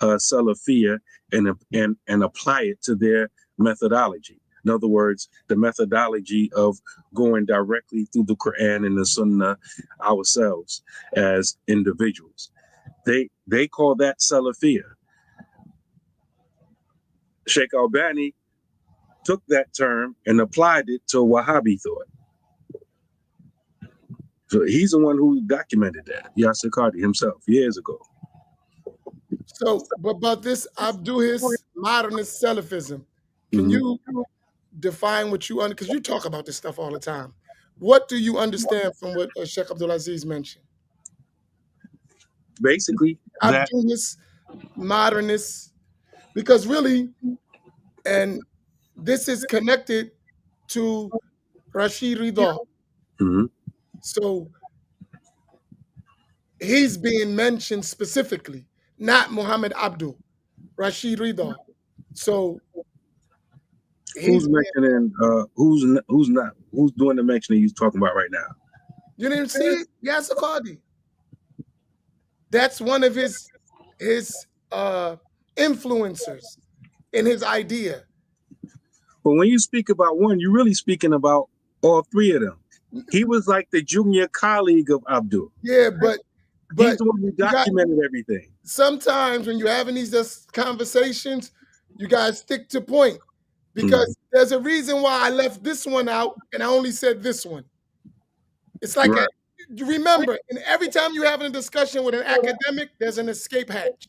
Salafiyah and apply it to their methodology. In other words, the methodology of going directly through the Quran and the Sunnah ourselves as individuals. They call that Salafiyah. Sheikh Albani took that term and applied it to Wahhabi thought. So he's the one who documented that, Yasser Qadi himself, years ago. So, but about this Abduhist modernist Salafism, can you define what you because you talk about this stuff all the time? What do you understand from what Sheikh Abdulaziz mentioned? Basically, that Abduhist modernist, because really, and this is connected to Rashid Ridha. mhm, So he's being mentioned specifically, not Muhammad Abdul, Rashid Ridha. So who's he's mentioning who's doing the mentioning he's talking about right now? you didn't see it? Yasser Qadi. That's one of his influencers in his idea. But when you speak about one, you're really speaking about all three of them. He was like the junior colleague of Abdul. Yeah, but He's the one who documented everything. Sometimes when you're having these conversations, you guys stick to point, because there's a reason why I left this one out and I only said this one. It's like Right. you remember, and every time you're having a discussion with an academic, there's an escape hatch.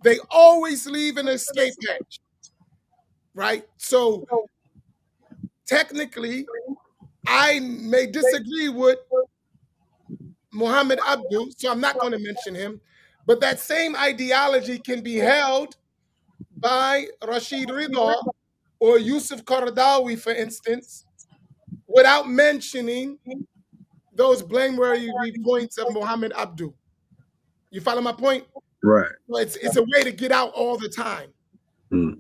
They always leave an escape hatch, right? So technically, I may disagree with Muhammad Abdul, so I'm not going to mention him, but that same ideology can be held by Rashid Ridha or Yusuf Qaradawi, for instance, without mentioning those blameworthy points of Muhammad Abdul. You follow my point? Right. So it's a way to get out all the time. Mm.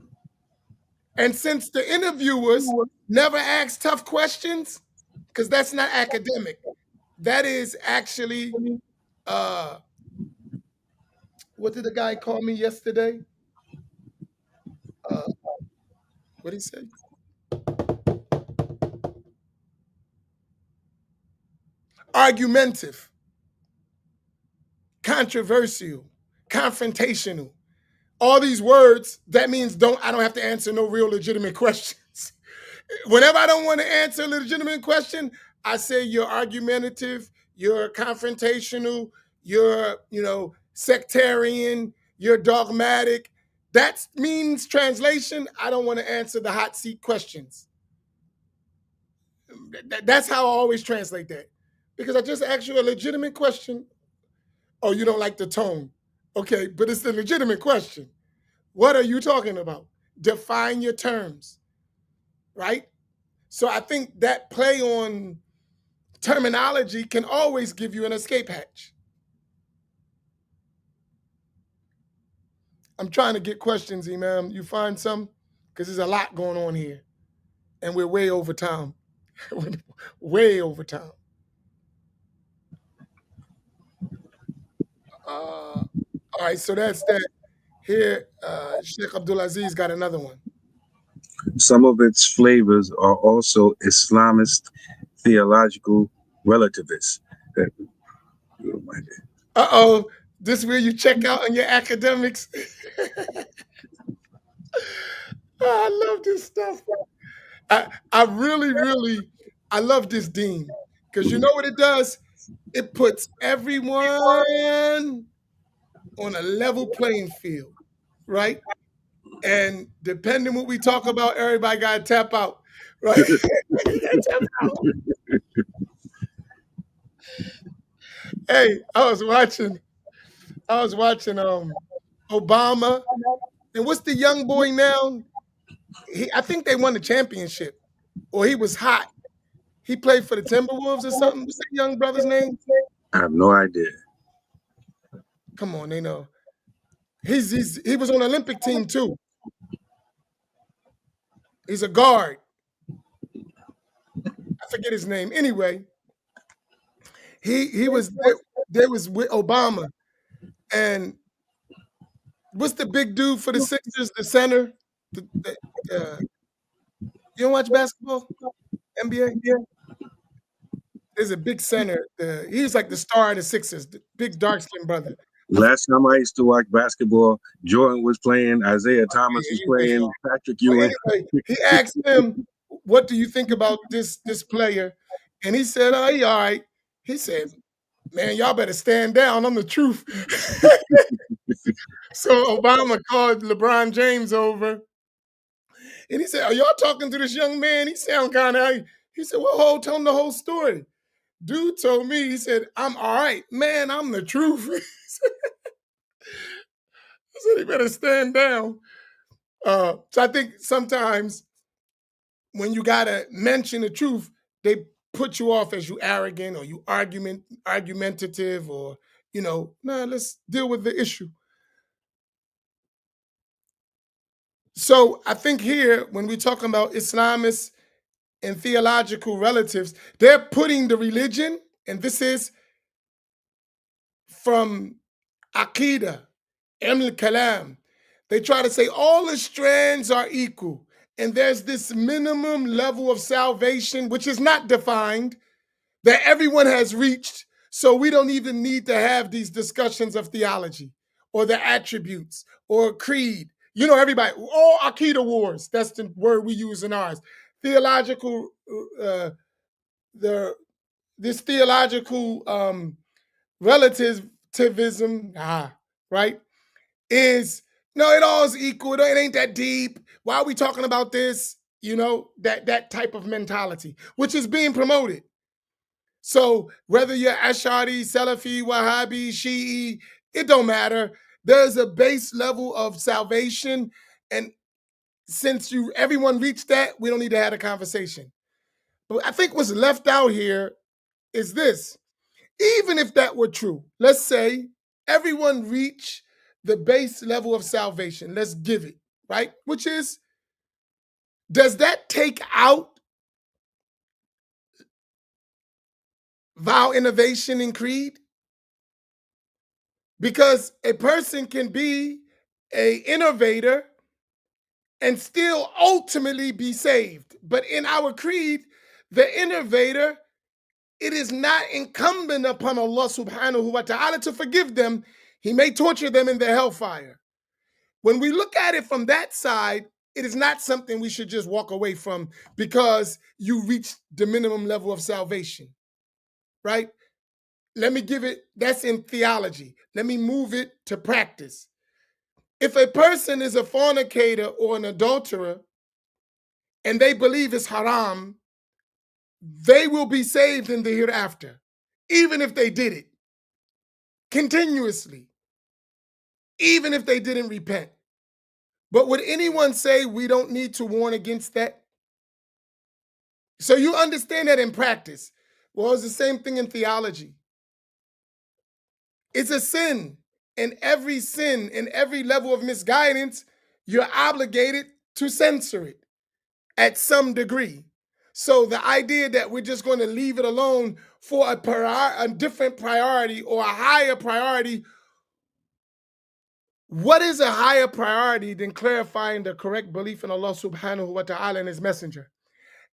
And since the interviewers never ask tough questions, because that's not academic, that is actually, what did the guy call me yesterday? What did he say? Argumentative, controversial, confrontational. All these words, that means I don't have to answer no real legitimate questions. Whenever I don't want to answer a legitimate question, I say you're argumentative, you're confrontational, you're, sectarian, you're dogmatic. That means translation, I don't want to answer the hot seat questions. That's how I always translate that. Because I just asked you a legitimate question. Oh, you don't like the tone. Okay, but it's the legitimate question. What are you talking about? Define your terms, right? So I think that play on terminology can always give you an escape hatch. I'm trying to get questions, Imam. You find some? Because there's a lot going on here. And we're way over time. Way over time. All right, so that's that. Here, Sheikh Abdulaziz got another one. Some of its flavors are also Islamist theological relativists. Uh-oh, this is where you check out on your academics. I love this stuff. I really, really, I love this deen, because you know what it does? it puts everyone on a level playing field, right? And depending what we talk about, everybody got to tap out, right? Tap out. Hey, I was watching Obama, and what's the young boy now? I think they won the championship, or he was hot. He played for the Timberwolves or something. What's that young brother's name? I have no idea. Come on, they know. He was on the Olympic team too. He's a guard. I forget his name. Anyway, he was there was with Obama. And what's the big dude for the Sixers, the center? You don't watch basketball? NBA? There's a big center. He's like the star of the Sixers, the big dark-skinned brother. Last time I used to watch basketball, Jordan was playing, Isaiah Thomas was playing, Patrick Ewing. Anyway, he asked him, "What do you think about this player?" And he said, "Oh, he all right." He said, "Man, y'all better stand down. I'm the truth." So Obama called LeBron James over, and he said, "Are y'all talking to this young man? He sound kind of." He said, "Well, tell him the whole story." Dude told me, he said, "I'm all right, man. I'm the truth." He said, "He better stand down." So I think sometimes when you gotta mention the truth, they put you off as you arrogant or you argumentative, or nah, let's deal with the issue. So I think here, when we're talking about Islamists and theological relatives, they're putting the religion, and this is from Aqidah, Kalam. They try to say all the strands are equal, and there's this minimum level of salvation, which is not defined, that everyone has reached. So we don't even need to have these discussions of theology or the attributes or creed. Everybody, all Aqidah wars, that's the word we use in ours. Theological, this theological relativism, right, is no, it all is equal. It ain't that deep. Why are we talking about this? That type of mentality, which is being promoted. So whether you're Ash'ari, Salafi, Wahhabi, Shi'i, it don't matter. There's a base level of salvation, and since everyone reached that, we don't need to have a conversation. But I think what's left out here is this. Even if that were true, let's say everyone reached the base level of salvation. Let's give it, right? Which is, does that take out vow innovation in creed? Because a person can be an innovator and still ultimately be saved. But in our creed, the innovator, it is not incumbent upon Allah subhanahu wa ta'ala to forgive them. He may torture them in the hellfire. When we look at it from that side, it is not something we should just walk away from because you reached the minimum level of salvation, right? Let me give it, that's in theology. Let me move it to practice. If a person is a fornicator or an adulterer and they believe it's haram, they will be saved in the hereafter, even if they did it continuously, even if they didn't repent. But would anyone say we don't need to warn against that? So you understand that in practice. Well, it's the same thing in theology. It's a sin, and every level of misguidance, you're obligated to censor it at some degree. So the idea that we're just going to leave it alone for a different priority or a higher priority, what is a higher priority than clarifying the correct belief in Allah subhanahu wa ta'ala and his messenger?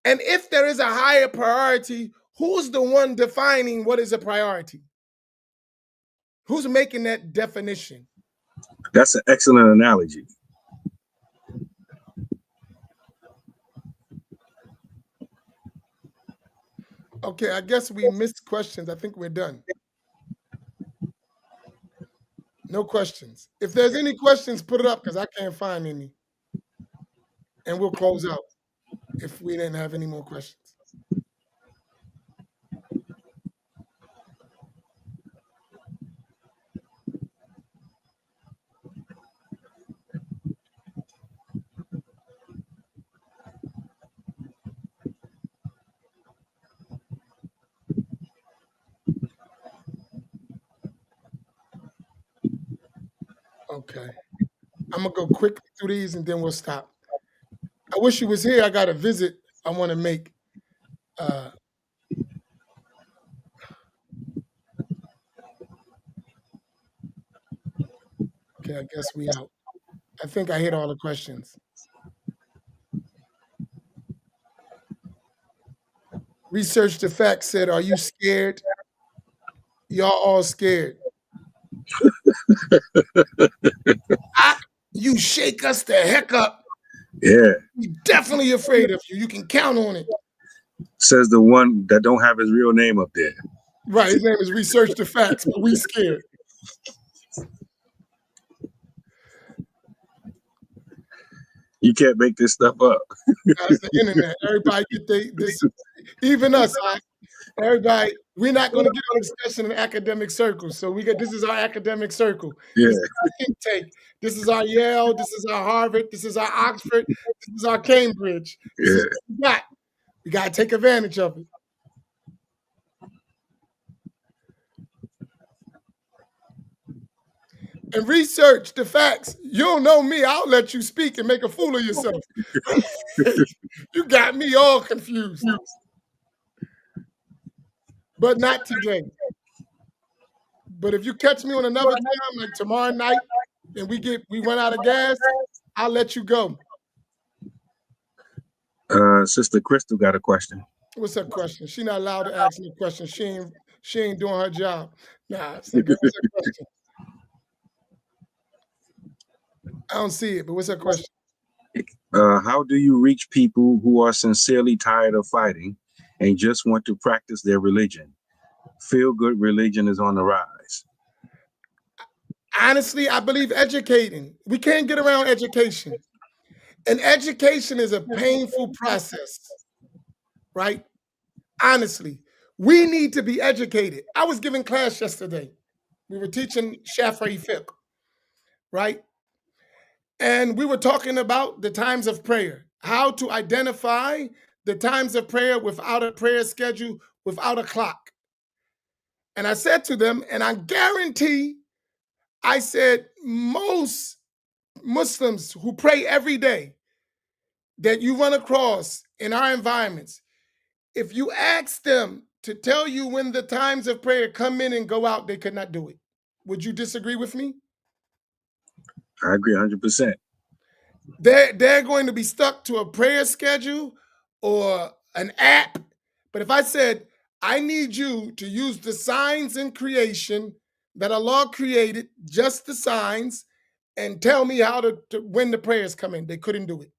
And if there is a higher priority, who's the one defining what is a priority? Who's making that definition? That's an excellent analogy. Okay, I guess we missed questions. I think we're done. No questions. If there's any questions, put it up because I can't find any. And we'll close out if we didn't have any more questions. Okay. I'm gonna go quickly through these and then we'll stop. I wish you was here. I got a visit I want to make. Uh, okay, I guess we out. I think I hit all the questions. Research the facts said, "Are you scared? Y'all all scared." Ah, you shake us the heck up. Yeah, We definitely afraid of you. You can count on it. says the one that don't have his real name up there. Right. His name is Research the Facts, but we scared. You can't make this stuff up. That's the internet. Everybody get this. Even us. Everybody. We're not going to get a discussion in academic circles. So we get this is our academic circle. Yeah, This is our intake. This is our Yale. This is our Harvard. This is our Oxford. This is our Cambridge. This yeah. is what we got. We got to take advantage of it. And research the facts. You don't know me. I'll let you speak and make a fool of yourself. You got me all confused. But not today. But if you catch me on another time, like tomorrow night, and we run out of gas, I'll let you go. Sister Crystal got a question. What's her question? She's not allowed to ask me questions. She ain't doing her job. Nah, it's like, what's her question? I don't see it, but what's her question? How do you reach people who are sincerely tired of fighting and just want to practice their religion? Feel good religion is on the rise. Honestly, I believe educating. We can't get around education. And education is a painful process, right? Honestly, we need to be educated. I was giving class yesterday. We were teaching Shafi'i fiqh, right? And we were talking about the times of prayer, how to identify the times of prayer without a prayer schedule, without a clock. And I said to them, and I guarantee, I said, most Muslims who pray every day that you run across in our environments, if you ask them to tell you when the times of prayer come in and go out, they could not do it. Would you disagree with me? I agree 100%. They're going to be stuck to a prayer schedule or an app. But if I said, I need you to use the signs in creation that Allah created, just the signs, and tell me how to when the prayers come in, they couldn't do it.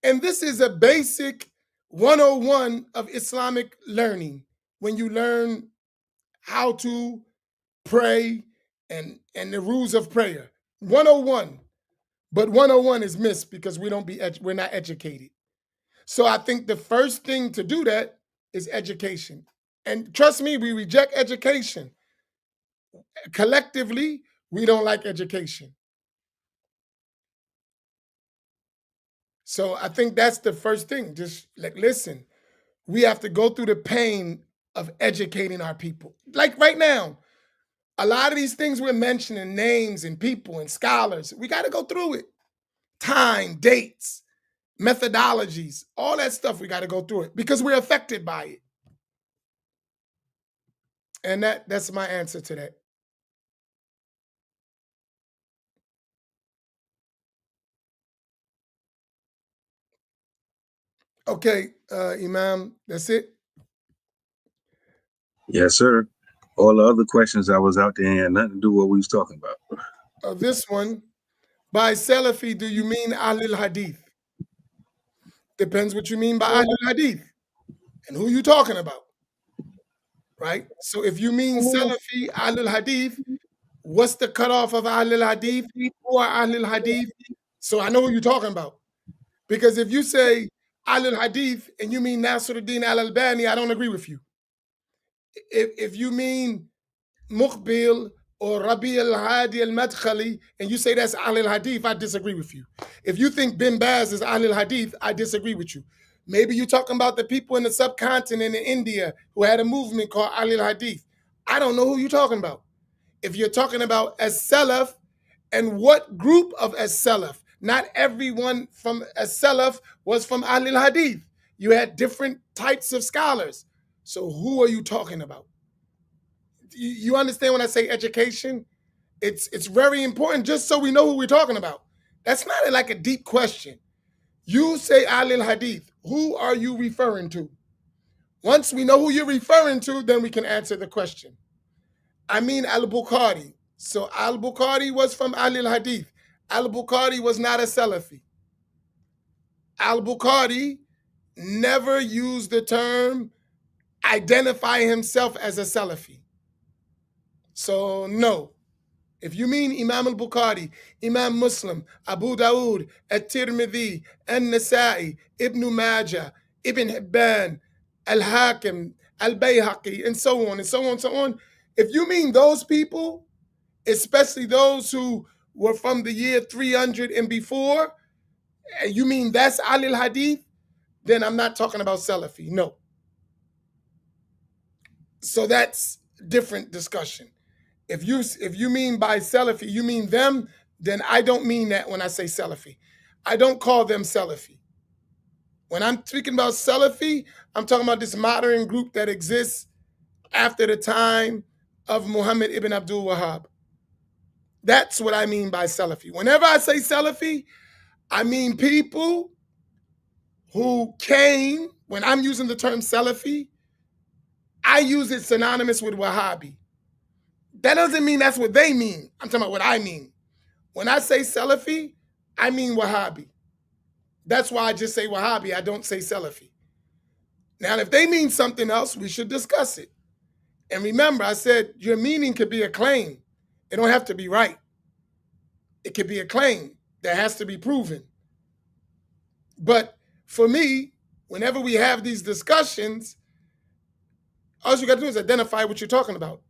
And this is a basic 101 of Islamic learning when you learn how to pray and the rules of prayer. 101. But 101 is missed because we're not educated. So I think the first thing to do that is education. And trust me, we reject education. Collectively, we don't like education. So I think that's the first thing. Just like listen, we have to go through the pain of educating our people. Like right now, a lot of these things we're mentioning, names and people and scholars, we got to go through it. Time, dates, methodologies, all that stuff, we got to go through it because we're affected by it. And that's my answer to that. Okay, Imam, that's it. Yes, sir. All the other questions I was out there had nothing to do with what we was talking about. This one, by Salafi, do you mean Ahlul Hadith? Depends what you mean by Ahlul Hadith. And who you talking about? Right? So if you mean Salafi, Ahlul Hadith, what's the cutoff of Ahlul Hadith? Who are Ahlul Hadith? So I know who you're talking about. Because if you say Ahlul Hadith and you mean Nasruddin al-Albani, I don't agree with you. If you mean Muqbil or Rabi al-Hadi al-Madkhali and you say that's Ahlul Hadith, I disagree with you. If you think Bin Baz is Ahlul Hadith, I disagree with you. Maybe you're talking about the people in the subcontinent in India who had a movement called Ahlul Hadith. I don't know who you're talking about. If you're talking about as-Salaf and what group of as-Salaf, not everyone from as-Salaf was from Ahlul Hadith. You had different types of scholars. So who are you talking about? You understand when I say education? It's very important just so we know who we're talking about. That's not like a deep question. You say Ahlul Hadith. Who are you referring to? Once we know who you're referring to, then we can answer the question. Amin al-Bukhari. So al-Bukhari was from Ahlul Hadith. Al-Bukhari was not a Salafi. Al-Bukhari never used the term identify himself as a Salafi. So no. If you mean Imam al-Bukhari, Imam Muslim, Abu Dawood, At-Tirmidhi, An-Nasa'i, Ibn Majah, Ibn Hibban, Al-Hakim, Al-Bayhaqi, and so on and so on and so on. If you mean those people, especially those who were from the year 300 and before, and you mean that's Ahlul Hadith, then I'm not talking about Salafi, no. So that's different discussion. If you mean by Salafi, you mean them, then I don't mean that when I say Salafi. I don't call them Salafi. When I'm speaking about Salafi, I'm talking about this modern group that exists after the time of Muhammad ibn Abdul Wahhab. That's what I mean by Salafi. Whenever I say Salafi, I mean people who came, when I'm using the term Salafi, I use it synonymous with Wahhabi. That doesn't mean that's what they mean. I'm talking about what I mean. When I say Salafi, I mean Wahhabi. That's why I just say Wahhabi. I don't say Salafi. Now, if they mean something else, we should discuss it. And remember, I said your meaning could be a claim. It don't have to be right. It could be a claim that has to be proven. But for me, whenever we have these discussions, all you got to do is identify what you're talking about.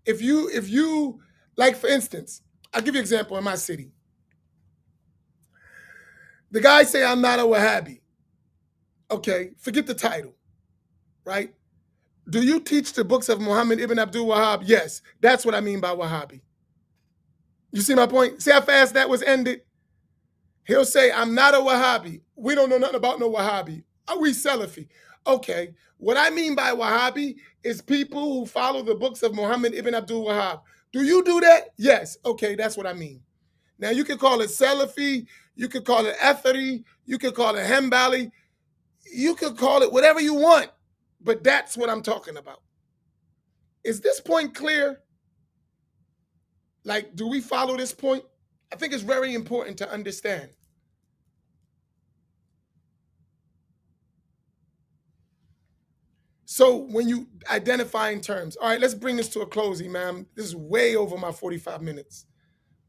If you, like for instance, I'll give you an example in my city. The guy say, I'm not a Wahhabi. Okay, forget the title, right? Do you teach the books of Muhammad ibn Abdul Wahhab? Yes, that's what I mean by Wahhabi. You see my point? See how fast that was ended? He'll say, I'm not a Wahhabi. We don't know nothing about no Wahhabi. Are we Salafi? Okay, what I mean by Wahhabi is people who follow the books of Muhammad ibn Abdul Wahhab. Do you do that? Yes. Okay, that's what I mean. Now, you can call it Salafi, you could call it Athari, you could call it Hanbali, you could call it whatever you want, but that's what I'm talking about. Is this point clear? Like, do we follow this point? I think it's very important to understand. So when you identifying terms, all right, let's bring this to a close, Imam. This is way over my 45 minutes.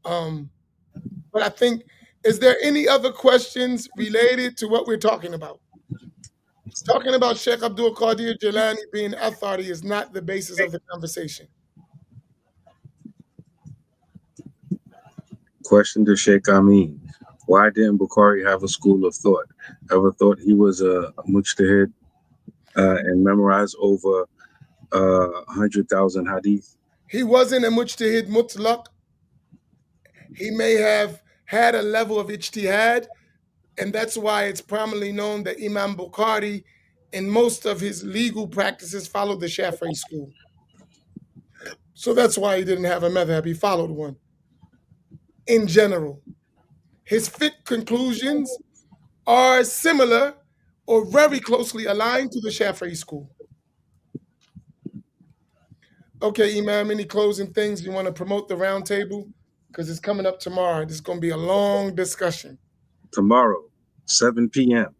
But I think, is there any other questions related to what we're talking about? Talking about Sheikh Abdul Qadir Jilani being authority is not the basis of the conversation. Question to Sheikh Amin. Why didn't Bukhari have a school of thought? Ever thought he was a mujtahid and memorized over 100,000 hadith? He wasn't a mujtahid mutlaq. He may have had a level of ijtihad, and that's why it's prominently known that Imam Bukhari, in most of his legal practices, followed the Shafi'i school. So that's why he didn't have a madhab. He followed one. In general, his fiqh conclusions are similar or very closely aligned to the Shafi'i school. Okay, Imam, any closing things you want to promote the roundtable? Because it's coming up tomorrow. This is going to be a long discussion. Tomorrow, 7 p.m.,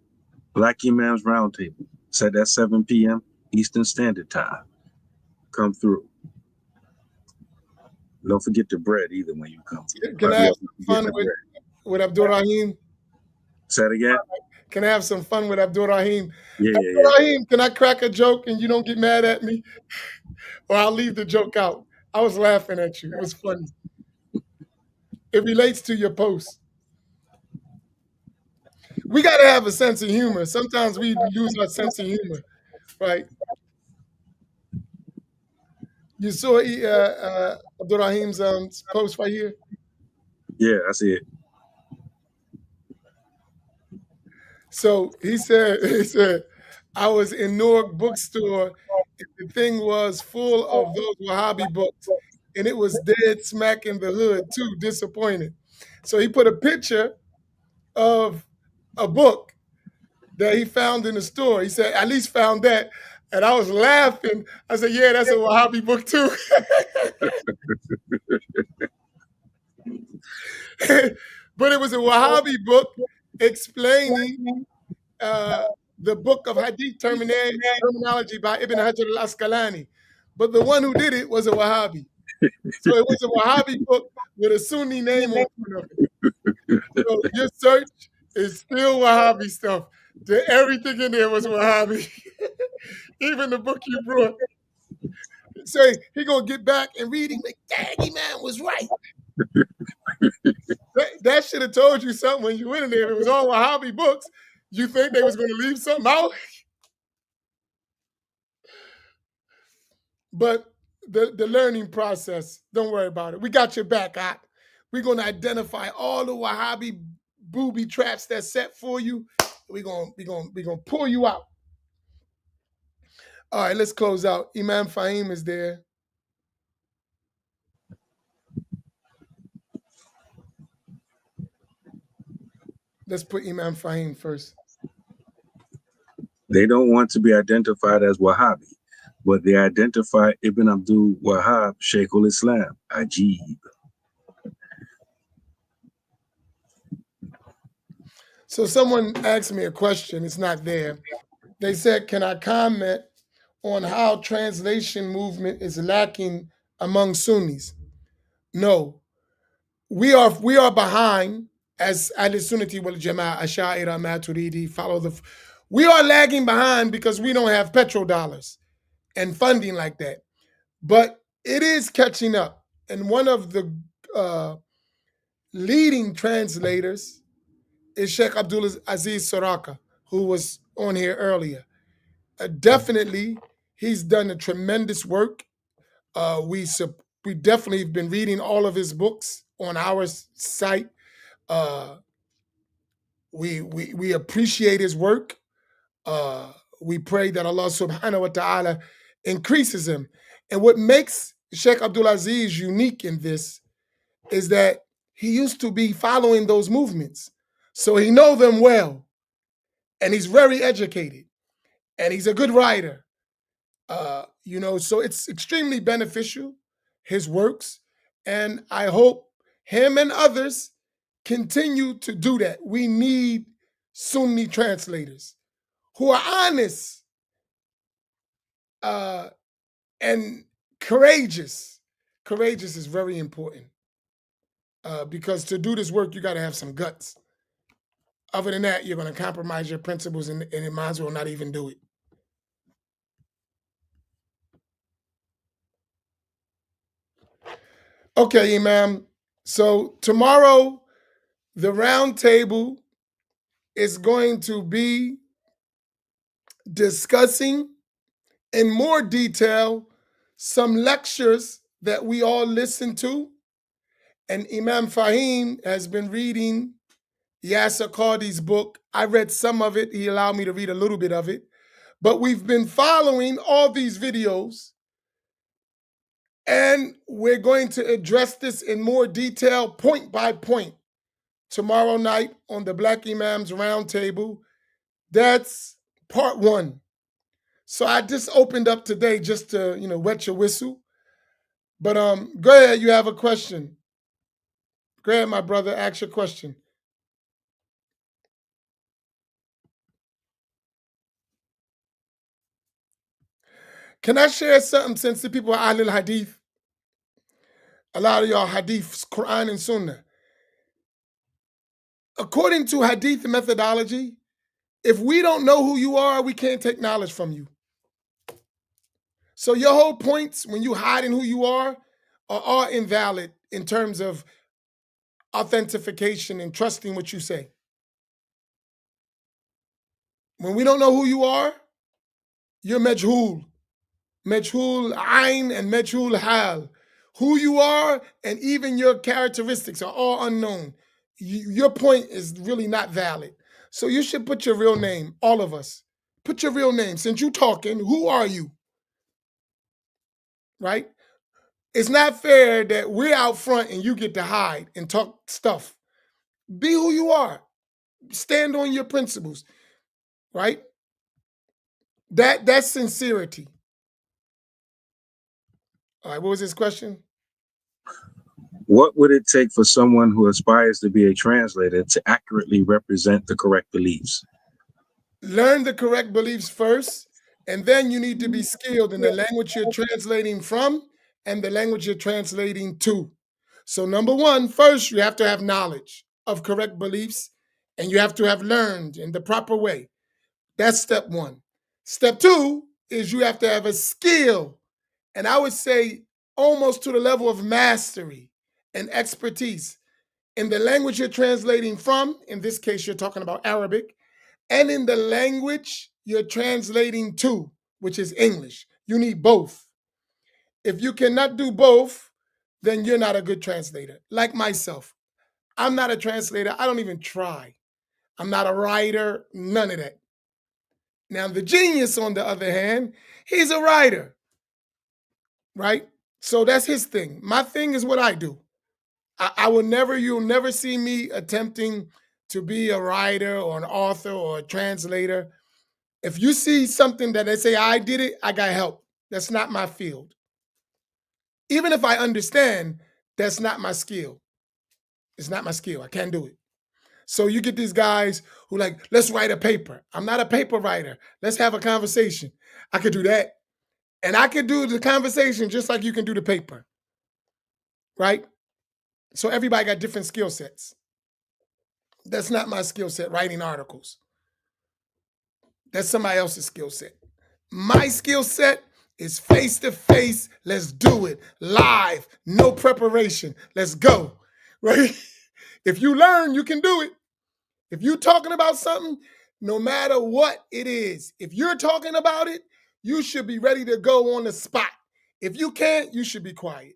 Black Imams Roundtable, Set that 7 p.m. Eastern Standard Time. Come through. Don't forget the bread either when you come through. Can I have some fun with Abdul Rahim? Say it again? Can I have some fun with Abdul Rahim? Yeah. Abdul Rahim, can I crack a joke and you don't get mad at me? Or I'll leave the joke out. I was laughing at you. It was funny. It relates to your post. We got to have a sense of humor. Sometimes we lose our sense of humor, right? You saw Abdul Rahim's post right here? Yeah, I see it. So he said, I was in Newark bookstore, and the thing was full of those Wahhabi books, and it was dead smack in the hood too, disappointed. So he put a picture of a book that he found in the store. He said, at least found that. And I was laughing. I said, yeah, that's a Wahhabi book too. But it was a Wahhabi book explaining the book of Hadith terminology by Ibn Hajar al-Asqalani. But the one who did it was a Wahhabi. So it was a Wahhabi book with a Sunni name on front of it. So your search is still Wahhabi stuff. Everything in there was Wahhabi. Even the book you brought. Say he gonna get back and read it. Like, dang, man was right. That should have told you something when you went in there. If it was all Wahhabi books, you think they was gonna leave something out? But the learning process, don't worry about it. We got your back, Ak. We're gonna identify all the Wahhabi booby traps that's set for you. We're gonna pull you out. All right, let's close out. Imam Fahim is there. Let's put Imam Fahim first. They don't want to be identified as Wahhabi, but they identify Ibn Abdul Wahhab, Shaykh al-Islam. Ajib. So someone asked me a question. It's not there. They said, can I comment on how translation movement is lacking among Sunnis? No. We are behind as Ahl-Sunnati wal Jama'ah, Asha'ira, Maturidi, we are lagging behind because we don't have petrodollars and funding like that. But it is catching up. And one of the leading translators is Sheikh Abdul Aziz Saraka, who was on here earlier. Definitely, he's done a tremendous work. We definitely have been reading all of his books on our site. We appreciate his work. We pray that Allah subhanahu wa ta'ala increases him. And what makes Sheikh Abdul Aziz unique in this is that he used to be following those movements. So he knows them well. And he's very educated. And he's a good writer. So it's extremely beneficial, his works. And I hope him and others continue to do that. We need Sunni translators who are honest and courageous. Courageous is very important because to do this work, you got to have some guts. Other than that, you're going to compromise your principles and it might as well not even do it. Okay, Imam. So tomorrow, the round table is going to be discussing in more detail some lectures that we all listen to. And Imam Fahim has been reading Yasser Qadhi's book. I read some of it. He allowed me to read a little bit of it. But we've been following all these videos. And we're going to address this in more detail, point by point, tomorrow night on the Black Imams Roundtable. That's part 1. So I just opened up today just to, wet your whistle. But go ahead, you have a question. Go ahead, my brother, ask your question. Can I share something since the people are Ahlul Hadith? A lot of y'all Hadiths, Quran and Sunnah. According to Hadith methodology, if we don't know who you are, we can't take knowledge from you. So your whole points when you hiding who you are all invalid in terms of authentication and trusting what you say. When we don't know who you are, you're majhul. Majhul ayn and majhul hal. Who you are and even your characteristics are all unknown. Your point is really not valid. So you should put your real name, all of us. Put your real name. Since you talking, who are you? Right? It's not fair that we're out front and you get to hide and talk stuff. Be who you are. Stand on your principles, right? That's sincerity. All right, what was his question? What would it take for someone who aspires to be a translator to accurately represent the correct beliefs? Learn the correct beliefs first, and then you need to be skilled in the language you're translating from and the language you're translating to. So number one, first, you have to have knowledge of correct beliefs, and you have to have learned in the proper way. That's step one. Step two is you have to have a skill, and I would say almost to the level of mastery and expertise in the language you're translating from. In this case, you're talking about Arabic, and in the language you're translating to, which is English. You need both. If you cannot do both, then you're not a good translator. Like myself, I'm not a translator. I don't even try. I'm not a writer, none of that. Now, the genius, on the other hand, he's a writer, right? So that's his thing. My thing is what I do. I will never, you'll never see me attempting to be a writer or an author or a translator. If you see something that they say I did it, I got help. That's not my field. Even if I understand, that's not my skill. It's not my skill. I can't do it. So you get these guys who like, let's write a paper. I'm not a paper writer. Let's have a conversation. I could do that. And I could do the conversation just like you can do the paper. Right? So everybody got different skill sets. That's not my skill set, writing articles. That's somebody else's skill set. My skill set is face to face. Let's do it live, no preparation. Let's go. Right? If you learn, you can do it. If you're talking about something, no matter what it is, if you're talking about it, you should be ready to go on the spot. If you can't, you should be quiet.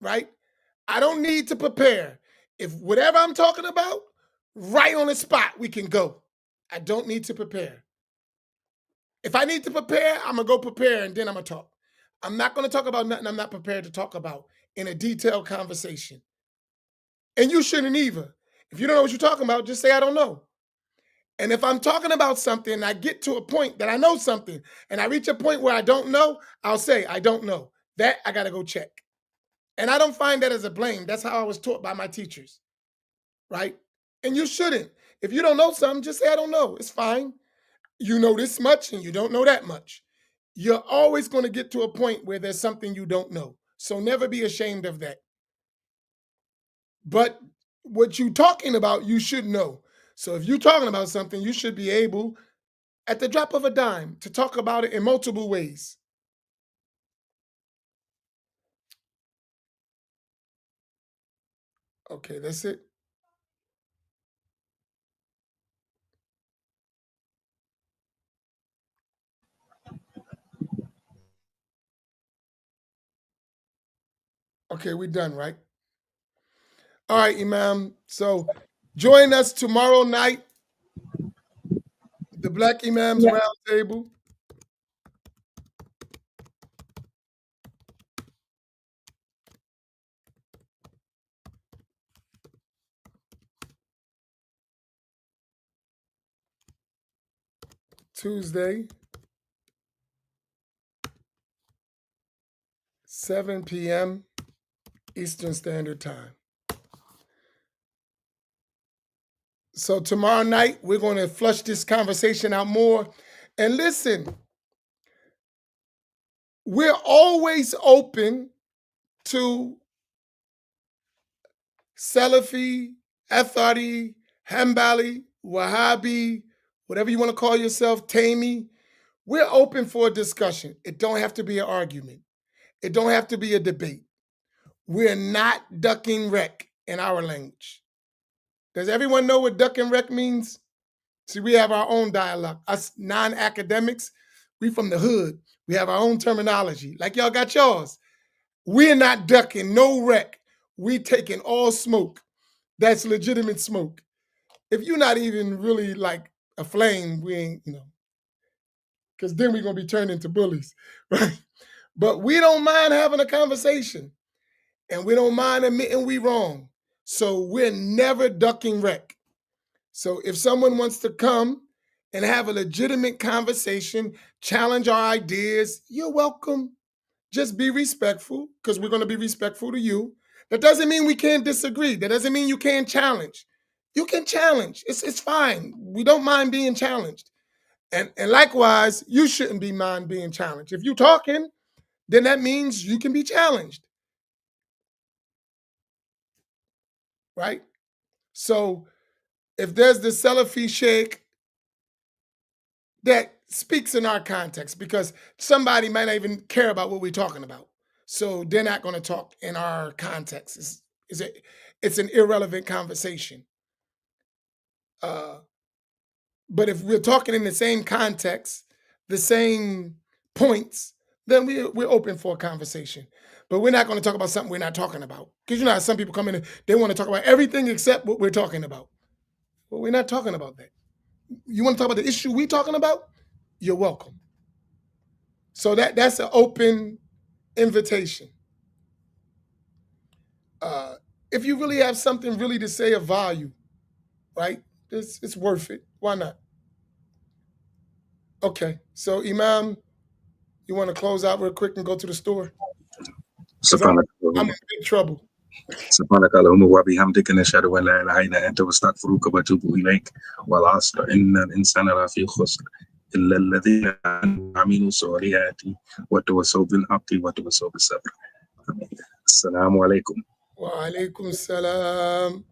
Right? I don't need to prepare. If whatever I'm talking about, right on the spot, we can go. I don't need to prepare. If I need to prepare, I'm going to go prepare and then I'm going to talk. I'm not going to talk about nothing I'm not prepared to talk about in a detailed conversation. And you shouldn't either. If you don't know what you're talking about, just say, I don't know. And if I'm talking about something and I get to a point that I know something and I reach a point where I don't know, I'll say, I don't know. That I got to go check. And I don't find that as a blame. That's how I was taught by my teachers, right? And you shouldn't. If you don't know something, just say, I don't know. It's fine. You know this much and you don't know that much. You're always going to get to a point where there's something you don't know. So never be ashamed of that. But what you're talking about, you should know. So if you're talking about something, you should be able, at the drop of a dime, to talk about it in multiple ways. Okay, that's it. Okay, we're done, right? All right, Imam. So join us tomorrow night, the Black Imams Roundtable. Tuesday, 7 p.m. Eastern Standard Time. So tomorrow night, we're going to flush this conversation out more. And listen, we're always open to Salafi, Athari, Hanbali, Wahhabi, whatever you want to call yourself, Taimi. We're open for a discussion. It don't have to be an argument. It don't have to be a debate. We're not ducking wreck in our language. Does everyone know what duck and wreck means? See, we have our own dialogue. Us non-academics, we from the hood. We have our own terminology. Like y'all got yours. We're not ducking no wreck. We taking all smoke. That's legitimate smoke. If you're not even really like a flame, we ain't, because then we're going to be turned into bullies, right? But we don't mind having a conversation, and we don't mind admitting we wrong. So we're never ducking wreck. So if someone wants to come and have a legitimate conversation, challenge our ideas, you're welcome. Just be respectful, because we're going to be respectful to you. That doesn't mean we can't disagree. That doesn't mean you can't challenge. You can challenge. It's fine. We don't mind being challenged. And likewise, you shouldn't be mind being challenged. If you're talking, then that means you can be challenged. Right? So if there's the Salafi Sheikh that speaks in our context, because somebody might not even care about what we're talking about. So they're not going to talk in our context. It's an irrelevant conversation. But if we're talking in the same context, the same points, then we're open for a conversation. But we're not going to talk about something we're not talking about. Because you know how some people come in and they want to talk about everything except what we're talking about. Well, we're not talking about that. You want to talk about the issue we're talking about? You're welcome. So that's an open invitation. If you really have something really to say of value, right? It's worth it. Why not? Okay. So Imam, you want to close out real quick and go to the store? 'Cause I'm in big trouble. سبحانك اللهم وبحمدك نشهد ان لا اله الا انت واستغفرك واتوب اليك والعصر ان الانسان لفي خسر الا الذين عملوا الصالحات وتواصوا بالحق وتواصوا بالصبر. السلام عليكم. وعليكم السلام.